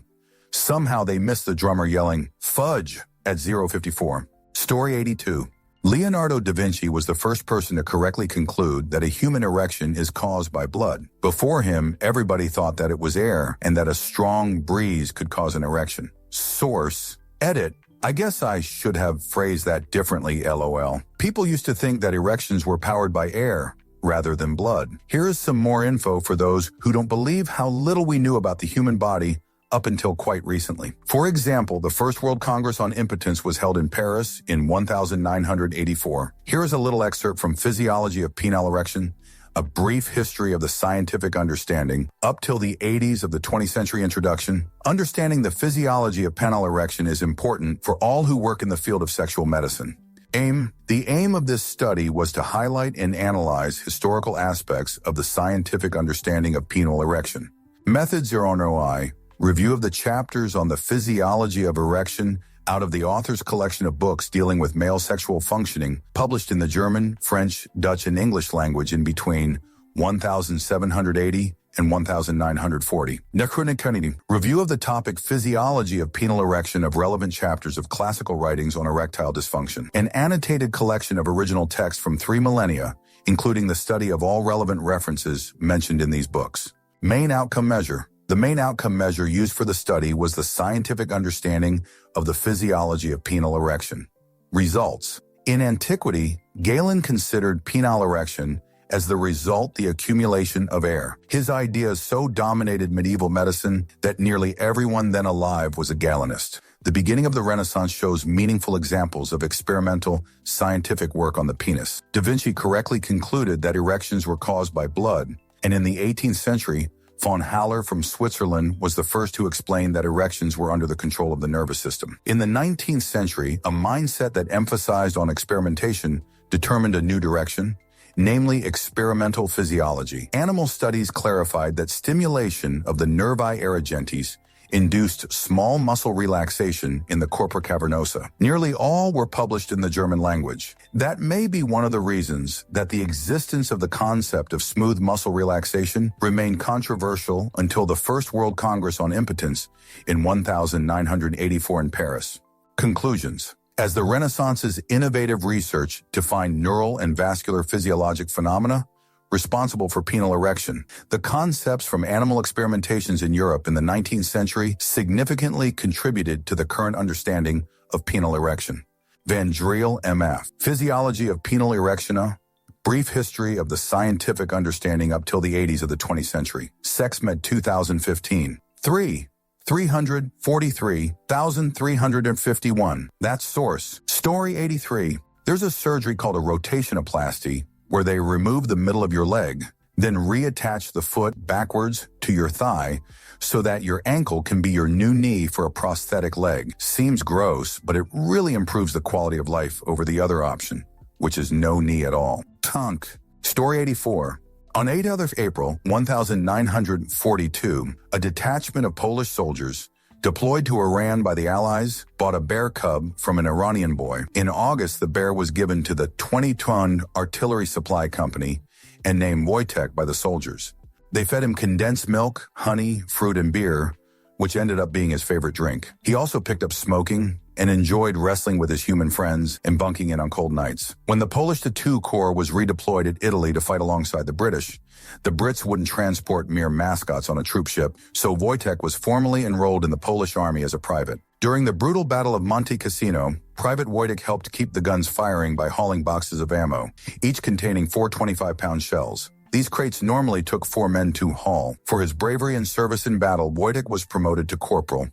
Somehow they missed the drummer yelling, "Fudge," at 0:54. Story 82. Leonardo da Vinci was the first person to correctly conclude that a human erection is caused by blood. Before him, everybody thought that it was air and that a strong breeze could cause an erection. Source, edit. I guess I should have phrased that differently, LOL. People used to think that erections were powered by air rather than blood. Here is some more info for those who don't believe how little we knew about the human body up until quite recently. For example, the First World Congress on Impotence was held in Paris in 1984. Here is a little excerpt from Physiology of Penile Erection, a brief history of the scientific understanding up till the 80s of the 20th century introduction. Understanding the physiology of penile erection is important for all who work in the field of sexual medicine. The aim of this study was to highlight and analyze historical aspects of the scientific understanding of penile erection. Method 009, review of the chapters on the physiology of erection out of the author's collection of books dealing with male sexual functioning, published in the German, French, Dutch, and English language in between 1780 and 1940. Necronicunity, review of the topic physiology of penile erection of relevant chapters of classical writings on erectile dysfunction. An annotated collection of original text from 3 millennia, including the study of all relevant references mentioned in these books. Main outcome measure. The main outcome measure used for the study was the scientific understanding of the physiology of penile erection. Results. In antiquity, Galen considered penile erection as the result the accumulation of air. His ideas so dominated medieval medicine that nearly everyone then alive was a Galenist. The beginning of the Renaissance shows meaningful examples of experimental, scientific work on the penis. Da Vinci correctly concluded that erections were caused by blood, and in the 18th century, von Haller from Switzerland was the first to explain that erections were under the control of the nervous system. In the 19th century, a mindset that emphasized on experimentation determined a new direction, namely experimental physiology. Animal studies clarified that stimulation of the nervi erigentes induced small muscle relaxation in the corpora cavernosa. Nearly all were published in the German language. That may be one of the reasons that the existence of the concept of smooth muscle relaxation remained controversial until the First World Congress on Impotence in 1984 in Paris. Conclusions. As the Renaissance's innovative research to find neural and vascular physiologic phenomena responsible for penile erection, the concepts from animal experimentations in Europe in the 19th century significantly contributed to the current understanding of penile erection. Van Driel, M.F. Physiology of Penile Erectiona, Brief History of the Scientific Understanding up till the 80s of the 20th century. SexMed 2015. 343,351. That's source. Story 83. There's a surgery called a rotationoplasty where they remove the middle of your leg, then reattach the foot backwards to your thigh so that your ankle can be your new knee for a prosthetic leg. Seems gross, but it really improves the quality of life over the other option, which is no knee at all. Tunk. Story 84. On 8th April 1942, a detachment of Polish soldiers deployed to Iran by the Allies bought a bear cub from an Iranian boy. In August, the bear was given to the 20-ton artillery supply company and named Wojtek by the soldiers. They fed him condensed milk, honey, fruit, and beer, which ended up being his favorite drink. He also picked up smoking, and enjoyed wrestling with his human friends and bunking in on cold nights. When the Polish Tattoo Corps was redeployed at Italy to fight alongside the Brits wouldn't transport mere mascots on a troop ship, so Wojtek was formally enrolled in the Polish army as a private. During the brutal Battle of Monte Cassino, Private Wojtek helped keep the guns firing by hauling boxes of ammo, each containing 4 25-pound shells. These crates normally took 4 men to haul. For his bravery and service in battle, Wojtek was promoted to corporal,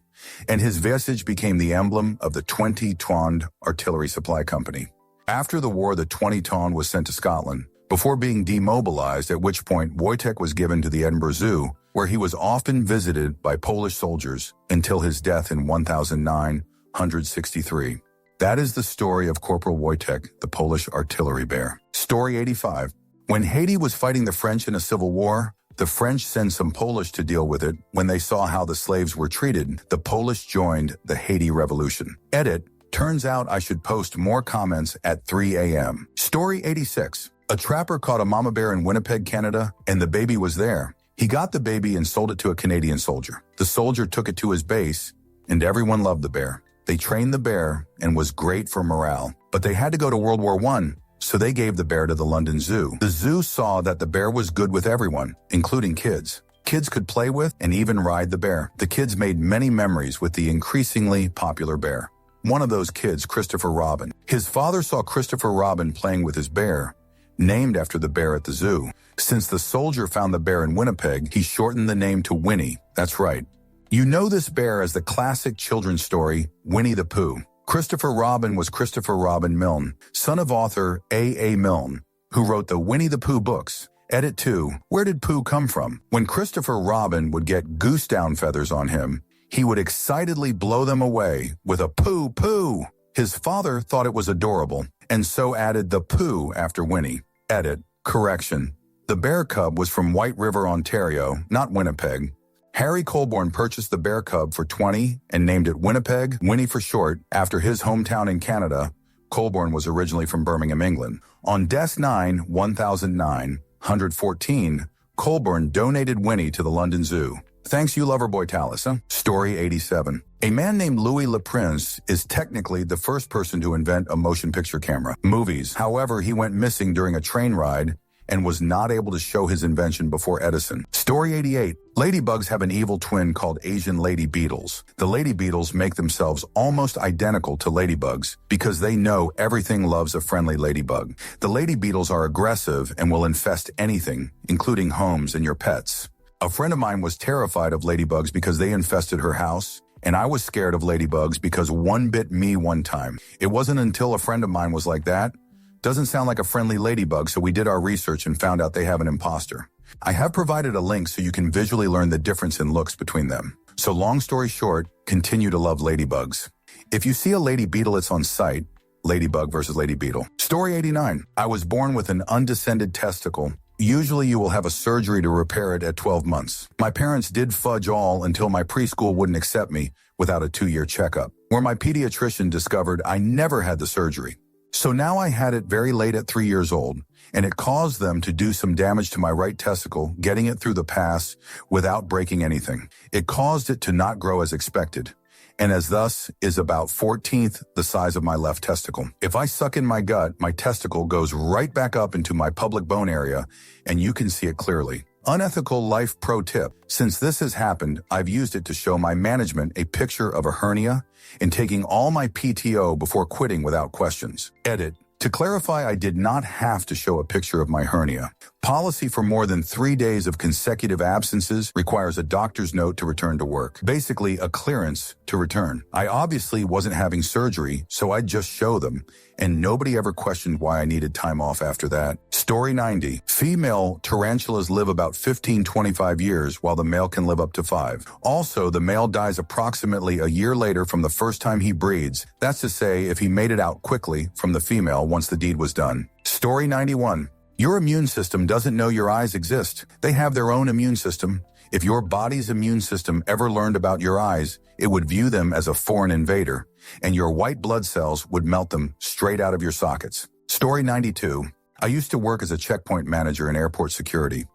and his visage became the emblem of the 20-ton artillery supply company. After the war, the 20-ton was sent to Scotland, before being demobilized, at which point Wojtek was given to the Edinburgh Zoo, where he was often visited by Polish soldiers until his death in 1963. That is the story of Corporal Wojtek, the Polish artillery bear. Story 85. When Haiti was fighting the French in a civil war, the French sent some Polish to deal with it. When they saw how the slaves were treated, the Polish joined the Haiti Revolution. Edit, turns out I should post more comments at 3 a.m. Story 86. A trapper caught a mama bear in Winnipeg, Canada, and the baby was there. He got the baby and sold it to a Canadian soldier. The soldier took it to his base, and everyone loved the bear. They trained the bear and was great for morale, but they had to go to World War I, so they gave the bear to the London Zoo. The zoo saw that the bear was good with everyone, including kids. Kids could play with and even ride the bear. The kids made many memories with the increasingly popular bear. One of those kids, Christopher Robin. His father saw Christopher Robin playing with his bear, named after the bear at the zoo. Since the soldier found the bear in Winnipeg, he shortened the name to Winnie. That's right. You know this bear as the classic children's story, Winnie the Pooh. Christopher Robin was Christopher Robin Milne, son of author A. Milne, who wrote the Winnie the Pooh books. Edit 2. Where did Pooh come from? When Christopher Robin would get goose down feathers on him, he would excitedly blow them away with a pooh pooh. His father thought it was adorable, and so added the Pooh after Winnie. Edit. Correction. The bear cub was from White River, Ontario, not Winnipeg. Harry Colborne purchased the bear cub for $20 and named it Winnipeg, Winnie for short, after his hometown in Canada. Colborne was originally from Birmingham, England. On Des 9, 1914, Colborne donated Winnie to the London Zoo. Thanks you, Loverboy Tallis. Story 87. A man named Louis Le Prince is technically the first person to invent a motion picture camera. Movies. However, he went missing during a train ride and was not able to show his invention before Edison. Story 88. Ladybugs have an evil twin called Asian lady beetles. The lady beetles make themselves almost identical to ladybugs because they know everything loves a friendly ladybug. The lady beetles are aggressive and will infest anything, including homes and your pets. A friend of mine was terrified of ladybugs because they infested her house, and I was scared of ladybugs because one bit me one time. It wasn't until a friend of mine was like, that doesn't sound like a friendly ladybug, so we did our research and found out they have an imposter. I have provided a link so you can visually learn the difference in looks between them. So long story short, continue to love ladybugs. If you see a lady beetle, it's on site. Ladybug versus lady beetle. Story 89. I was born with an undescended testicle. Usually you will have a surgery to repair it at 12 months. My parents did fudge all until my preschool wouldn't accept me without a 2-year checkup, where my pediatrician discovered I never had the surgery. So now I had it very late at 3 years old, and it caused them to do some damage to my right testicle, getting it through the pass without breaking anything. It caused it to not grow as expected, and as thus is about 14th the size of my left testicle. If I suck in my gut, my testicle goes right back up into my public bone area, and you can see it clearly. Unethical life pro tip. Since this has happened, I've used it to show my management a picture of a hernia and taking all my PTO before quitting without questions. Edit. To clarify, I did not have to show a picture of my hernia. Policy for more than 3 days of consecutive absences requires a doctor's note to return to work. Basically, a clearance to return. I obviously wasn't having surgery, so I'd just show them, and nobody ever questioned why I needed time off after that. Story 90. Female tarantulas live about 15-25 years, while the male can live up to 5. Also, the male dies approximately a year later from the first time he breeds. That's to say, if he made it out quickly from the female once the deed was done. Story 91. Your immune system doesn't know your eyes exist. They have their own immune system. If your body's immune system ever learned about your eyes, it would view them as a foreign invader, and your white blood cells would melt them straight out of your sockets. Story 92. I used to work as a checkpoint manager in airport security.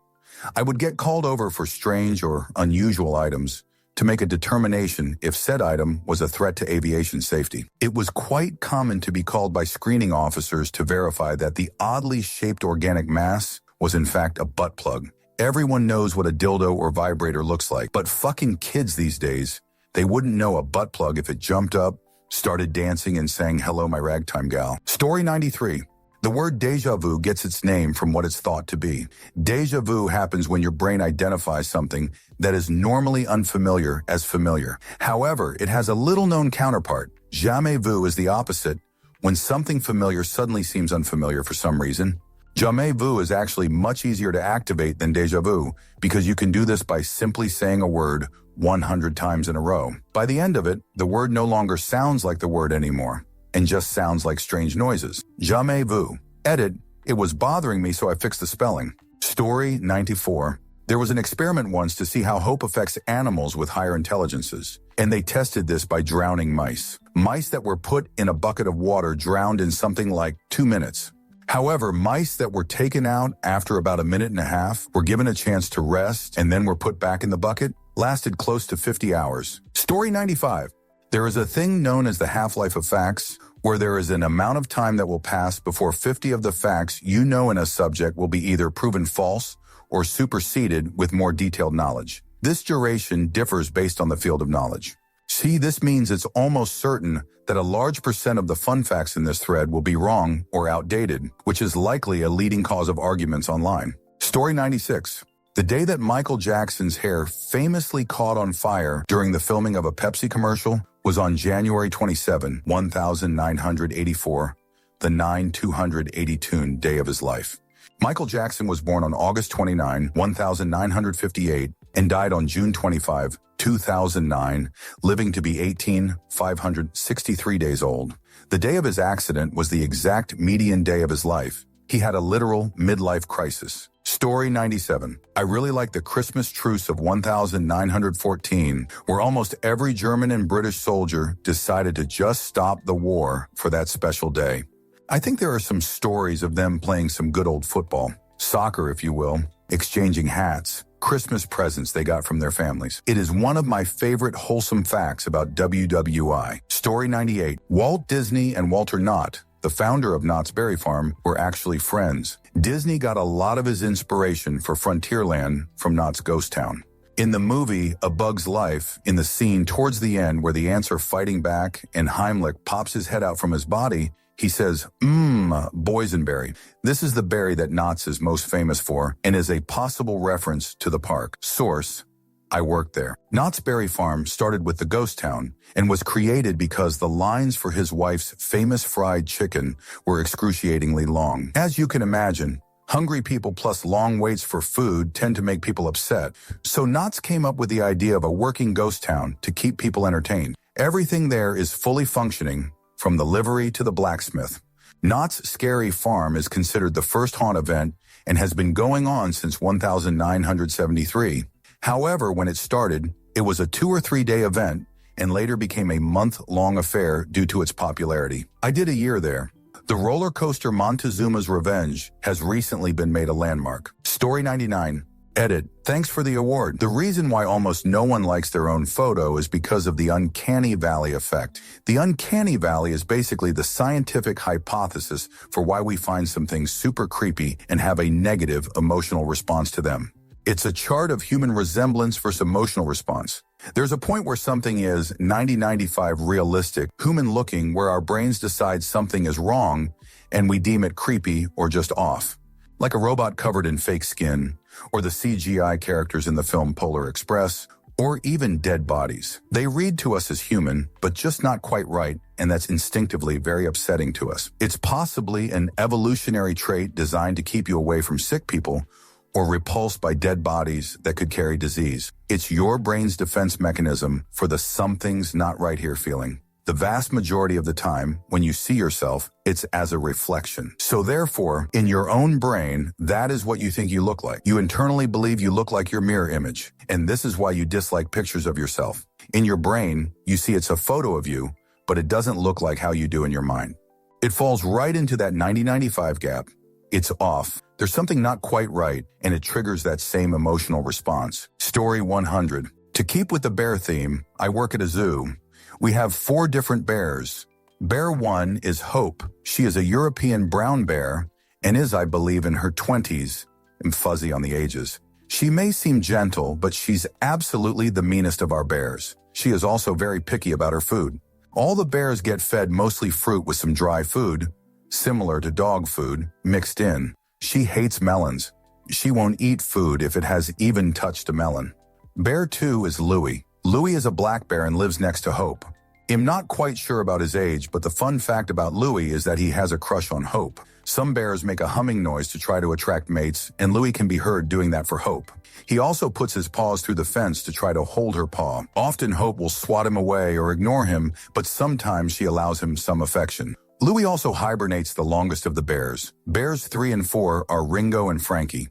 I would get called over for strange or unusual items, to make a determination if said item was a threat to aviation safety. It was quite common to be called by screening officers to verify that the oddly shaped organic mass was in fact a butt plug. Everyone knows what a dildo or vibrator looks like, but fucking kids these days, they wouldn't know a butt plug if it jumped up, started dancing, and sang "Hello, my ragtime gal." Story 93. The word déjà vu gets its name from what it's thought to be. Déjà vu happens when your brain identifies something that is normally unfamiliar as familiar. However, it has a little-known counterpart. Jamais vu is the opposite, when something familiar suddenly seems unfamiliar for some reason. Jamais vu is actually much easier to activate than déjà vu because you can do this by simply saying a word 100 times in a row. By the end of it, the word no longer sounds like the word anymore and just sounds like strange noises. Jamais vu. Edit, it was bothering me, so I fixed the spelling. Story 94. There was an experiment once to see how hope affects animals with higher intelligences, and they tested this by drowning mice. Mice that were put in a bucket of water drowned in something like 2 minutes. However, mice that were taken out after about a minute and a half were given a chance to rest and then were put back in the bucket, lasted close to 50 hours. Story 95. There is a thing known as the half-life of facts, where there is an amount of time that will pass before 50 of the facts you know in a subject will be either proven false or superseded with more detailed knowledge. This duration differs based on the field of knowledge. See, this means it's almost certain that a large percent of the fun facts in this thread will be wrong or outdated, which is likely a leading cause of arguments online. Story 96. The day that Michael Jackson's hair famously caught on fire during the filming of a Pepsi commercial was on January 27, 1984, the 9/282 day of his life. Michael Jackson was born on August 29, 1958, and died on June 25, 2009, living to be 18,563 days old. The day of his accident was the exact median day of his life. He had a literal midlife crisis. Story 97. I really like the Christmas truce of 1914, where almost every German and British soldier decided to just stop the war for that special day. I think there are some stories of them playing some good old football, soccer if you will, exchanging hats, Christmas presents they got from their families. It is one of my favorite wholesome facts about WWI. Story 98. Walt Disney and Walter Knott, the founder of Knott's Berry Farm, were actually friends. Disney got a lot of his inspiration for Frontierland from Knott's Ghost Town. In the movie A Bug's Life, in the scene towards the end where the ants are fighting back and Heimlich pops his head out from his body, he says, boysenberry. This is the berry that Knott's is most famous for and is a possible reference to the park. Source, I worked there. Knott's Berry Farm started with the ghost town and was created because the lines for his wife's famous fried chicken were excruciatingly long. As you can imagine, hungry people plus long waits for food tend to make people upset. So Knott's came up with the idea of a working ghost town to keep people entertained. Everything there is fully functioning, from the livery to the blacksmith. Knott's Scary Farm is considered the first haunt event and has been going on since 1973. However, when it started, it was a 2 or 3 day event and later became a month-long affair due to its popularity. I did a year there. The roller coaster Montezuma's Revenge has recently been made a landmark. Story 99. Edit. Thanks for the award. The reason why almost no one likes their own photo is because of the uncanny valley effect. The uncanny valley is basically the scientific hypothesis for why we find some things super creepy and have a negative emotional response to them. It's a chart of human resemblance versus emotional response. There's a point where something is 90-95 realistic, human-looking, where our brains decide something is wrong and we deem it creepy or just off. Like a robot covered in fake skin, or the CGI characters in the film Polar Express, or even dead bodies. They read to us as human, but just not quite right, and that's instinctively very upsetting to us. It's possibly an evolutionary trait designed to keep you away from sick people, or repulsed by dead bodies that could carry disease. It's your brain's defense mechanism for the something's not right here feeling. The vast majority of the time, when you see yourself, it's as a reflection. So therefore, in your own brain, that is what you think you look like. You internally believe you look like your mirror image, and this is why you dislike pictures of yourself. In your brain, you see it's a photo of you, but it doesn't look like how you do in your mind. It falls right into that 90-95 gap. It's off. There's something not quite right, and it triggers that same emotional response. Story 100. To To keep with the bear theme, I work at a zoo. We have 4 different bears. Bear 1 is Hope. She is a European brown bear and is, I believe, in her 20s. I'm fuzzy on the ages. She may seem gentle, but she's absolutely the meanest of our bears. She is also very picky about her food. All the bears get fed mostly fruit with some dry food, similar to dog food, mixed in. She hates melons. She won't eat food if it has even touched a melon. Bear 2 is Louie. Louie is a black bear and lives next to Hope. I'm not quite sure about his age, but the fun fact about Louie is that he has a crush on Hope. Some bears make a humming noise to try to attract mates, and Louie can be heard doing that for Hope. He also puts his paws through the fence to try to hold her paw. Often Hope will swat him away or ignore him, but sometimes she allows him some affection. Louie also hibernates the longest of the bears. Bears 3 and 4 are Ringo and Frankie.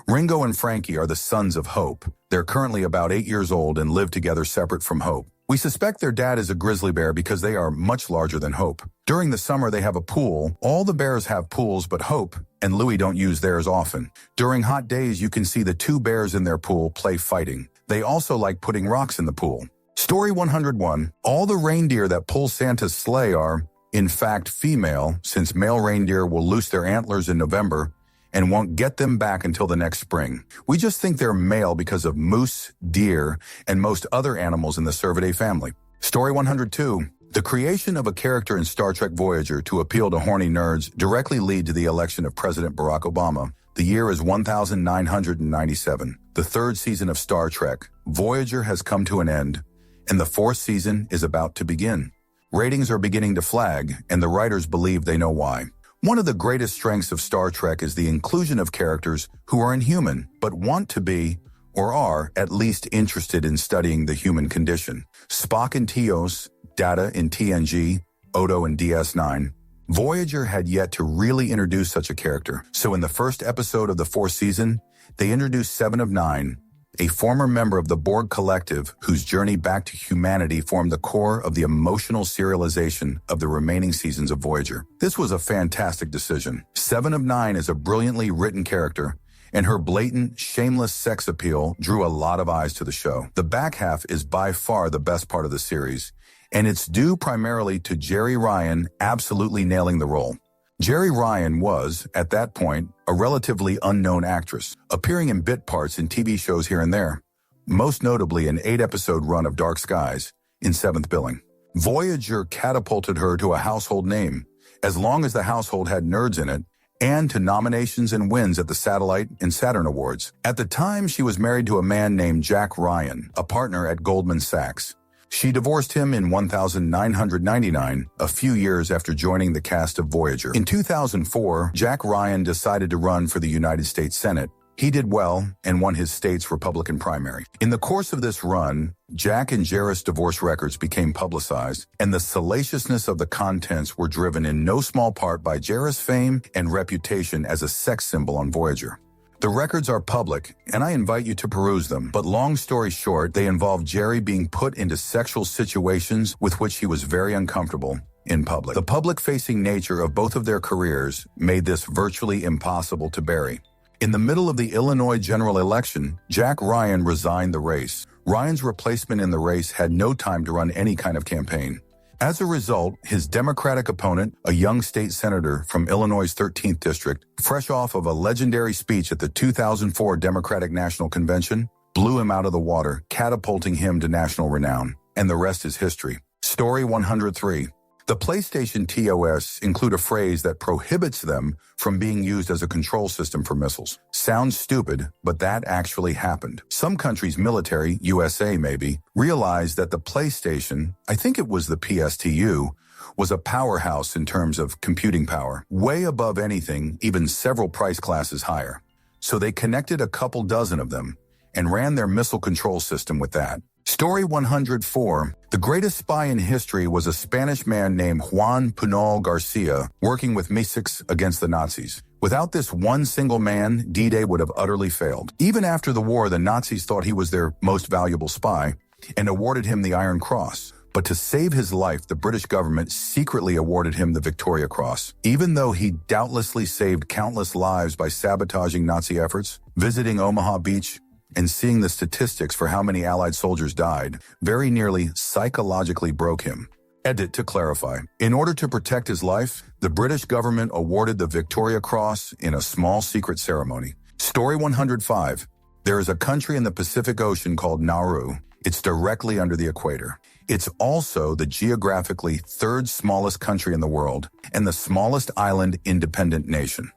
Ringo and Frankie are the sons of Hope. They're currently about 8 years old and live together separate from Hope. We suspect their dad is a grizzly bear because they are much larger than Hope. During the summer, they have a pool. All the bears have pools, but Hope and Louie don't use theirs often. During hot days, you can see the 2 bears in their pool play fighting. They also like putting rocks in the pool. Story 101. All the reindeer that pull Santa's sleigh are, in fact, female, since male reindeer will loose their antlers in November and won't get them back until the next spring. We just think they're male because of moose, deer, and most other animals in the Cervidae family. Story 102. The creation of a character in Star Trek Voyager to appeal to horny nerds directly lead to the election of President Barack Obama. The year is 1997. The 3rd season of Star Trek, Voyager, has come to an end, and the 4th season is about to begin. Ratings are beginning to flag, and the writers believe they know why. One of the greatest strengths of Star Trek is the inclusion of characters who are inhuman, but want to be, or are, at least interested in studying the human condition. Spock in TOS, Data in TNG, Odo in DS9. Voyager had yet to really introduce such a character, so in the first episode of the 4th season, they introduced Seven of Nine, a former member of the Borg Collective whose journey back to humanity formed the core of the emotional serialization of the remaining seasons of Voyager. This was a fantastic decision. Seven of Nine is a brilliantly written character, and her blatant, shameless sex appeal drew a lot of eyes to the show. The back half is by far the best part of the series, and it's due primarily to Jeri Ryan absolutely nailing the role. Jeri Ryan was, at that point, a relatively unknown actress, appearing in bit parts in TV shows here and there, most notably an 8-episode run of Dark Skies in 7th billing. Voyager catapulted her to a household name, as long as the household had nerds in it, and to nominations and wins at the Satellite and Saturn Awards. At the time, she was married to a man named Jack Ryan, a partner at Goldman Sachs. She divorced him in 1999, a few years after joining the cast of Voyager. In 2004, Jack Ryan decided to run for the United States Senate. He did well and won his state's Republican primary. In the course of this run, Jack and Jeri's divorce records became publicized, and the salaciousness of the contents were driven in no small part by Jeri's fame and reputation as a sex symbol on Voyager. The records are public, and I invite you to peruse them, but long story short, they involve Jeri being put into sexual situations with which he was very uncomfortable in public. The public-facing nature of both of their careers made this virtually impossible to bury. In the middle of the Illinois general election, Jack Ryan resigned the race. Ryan's replacement in the race had no time to run any kind of campaign. As a result, his Democratic opponent, a young state senator from Illinois' 13th district, fresh off of a legendary speech at the 2004 Democratic National Convention, blew him out of the water, catapulting him to national renown. And the rest is history. Story 103. The PlayStation TOS include a phrase that prohibits them from being used as a control system for missiles. Sounds stupid, but that actually happened. Some countries' military, USA maybe, realized that the PlayStation, I think it was the PSTU, was a powerhouse in terms of computing power, way above anything, even several price classes higher. So they connected a couple dozen of them and ran their missile control system with that. Story 104. The greatest spy in history was a Spanish man named Juan Punal Garcia working with MI6 against the Nazis. Without this one single man, D-Day would have utterly failed. Even after the war, the Nazis thought he was their most valuable spy and awarded him the Iron Cross. But to save his life, the British government secretly awarded him the Victoria Cross. Even though he doubtlessly saved countless lives by sabotaging Nazi efforts, visiting Omaha Beach, and seeing the statistics for how many Allied soldiers died very nearly psychologically broke him. Edit to clarify. In order to protect his life, the British government awarded the Victoria Cross in a small secret ceremony. Story 105. There is a country in the Pacific Ocean called Nauru. It's directly under the equator. It's also the geographically third smallest country in the world and the smallest island independent nation.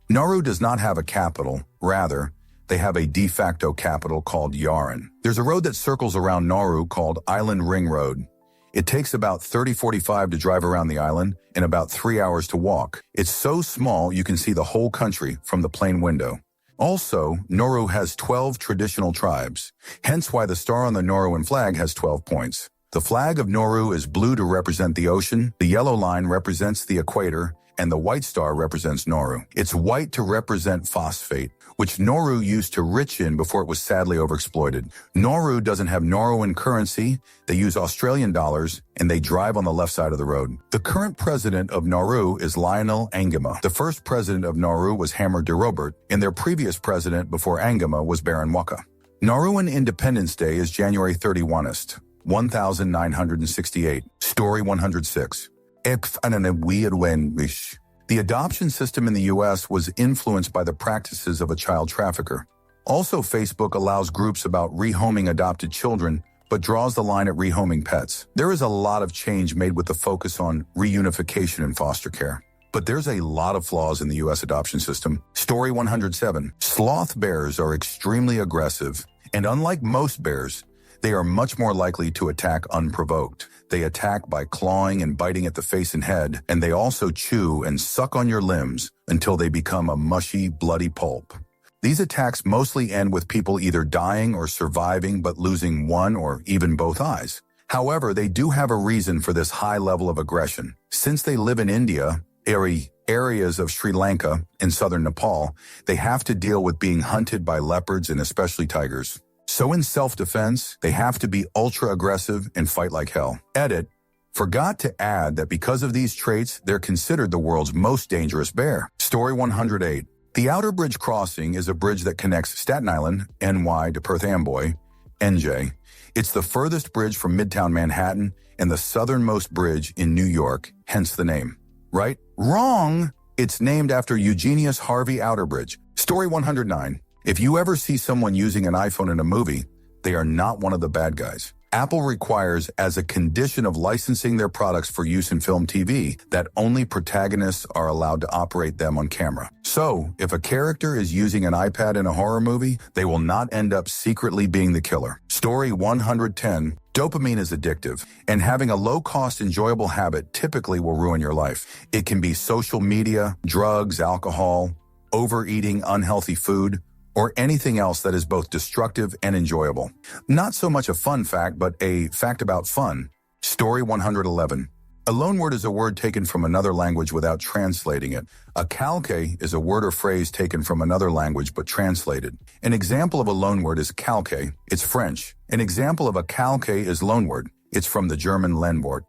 Nauru does not have a capital. Rather, they have a de facto capital called Yaren. There's a road that circles around Nauru called Island Ring Road. It takes about 30-45 to drive around the island and about 3 hours to walk. It's so small you can see the whole country from the plane window. Also, Nauru has 12 traditional tribes, hence why the star on the Nauruan flag has 12 points. The flag of Nauru is blue to represent the ocean, the yellow line represents the equator, and the white star represents Nauru. It's white to represent phosphate, which Nauru used to rich in before it was sadly overexploited. Nauru doesn't have Nauruan currency, they use Australian dollars, and they drive on the left side of the road. The current president of Nauru is Lionel Angema. The first president of Nauru was Hammer de Robert, and their previous president before Angema was Baron Waka. Nauruan Independence Day is January 31st, 1968. Story 106. The adoption system in the U.S. was influenced by the practices of a child trafficker. Also, Facebook allows groups about rehoming adopted children, but draws the line at rehoming pets. There is a lot of change made with the focus on reunification in foster care. But there's a lot of flaws in the U.S. adoption system. Story 107. Sloth bears are extremely aggressive, and unlike most bears, they are much more likely to attack unprovoked. They attack by clawing and biting at the face and head, and they also chew and suck on your limbs until they become a mushy, bloody pulp. These attacks mostly end with people either dying or surviving but losing one or even both eyes. However, they do have a reason for this high level of aggression. Since they live in India, areas of Sri Lanka, and southern Nepal, they have to deal with being hunted by leopards and especially tigers. So in self-defense, they have to be ultra-aggressive and fight like hell. Edit. Forgot to add that because of these traits, they're considered the world's most dangerous bear. Story 108. The Outer Bridge Crossing is a bridge that connects Staten Island, NY, to Perth Amboy, NJ. It's the furthest bridge from Midtown Manhattan and the southernmost bridge in New York, hence the name. Right? Wrong! It's named after Eugenius Harvey Outerbridge. Story 109. If you ever see someone using an iPhone in a movie, they are not one of the bad guys. Apple requires, as a condition of licensing their products for use in film TV, that only protagonists are allowed to operate them on camera. So, if a character is using an iPad in a horror movie, they will not end up secretly being the killer. Story 110. Dopamine is addictive, and having a low-cost, enjoyable habit typically will ruin your life. It can be social media, drugs, alcohol, overeating unhealthy food, or anything else that is both destructive and enjoyable. Not so much a fun fact, but a fact about fun. Story 111. A loanword is a word taken from another language without translating it. A calque is a word or phrase taken from another language but translated. An example of a loanword is calque. It's French. An example of a calque is loanword. It's from the German Lehnwort.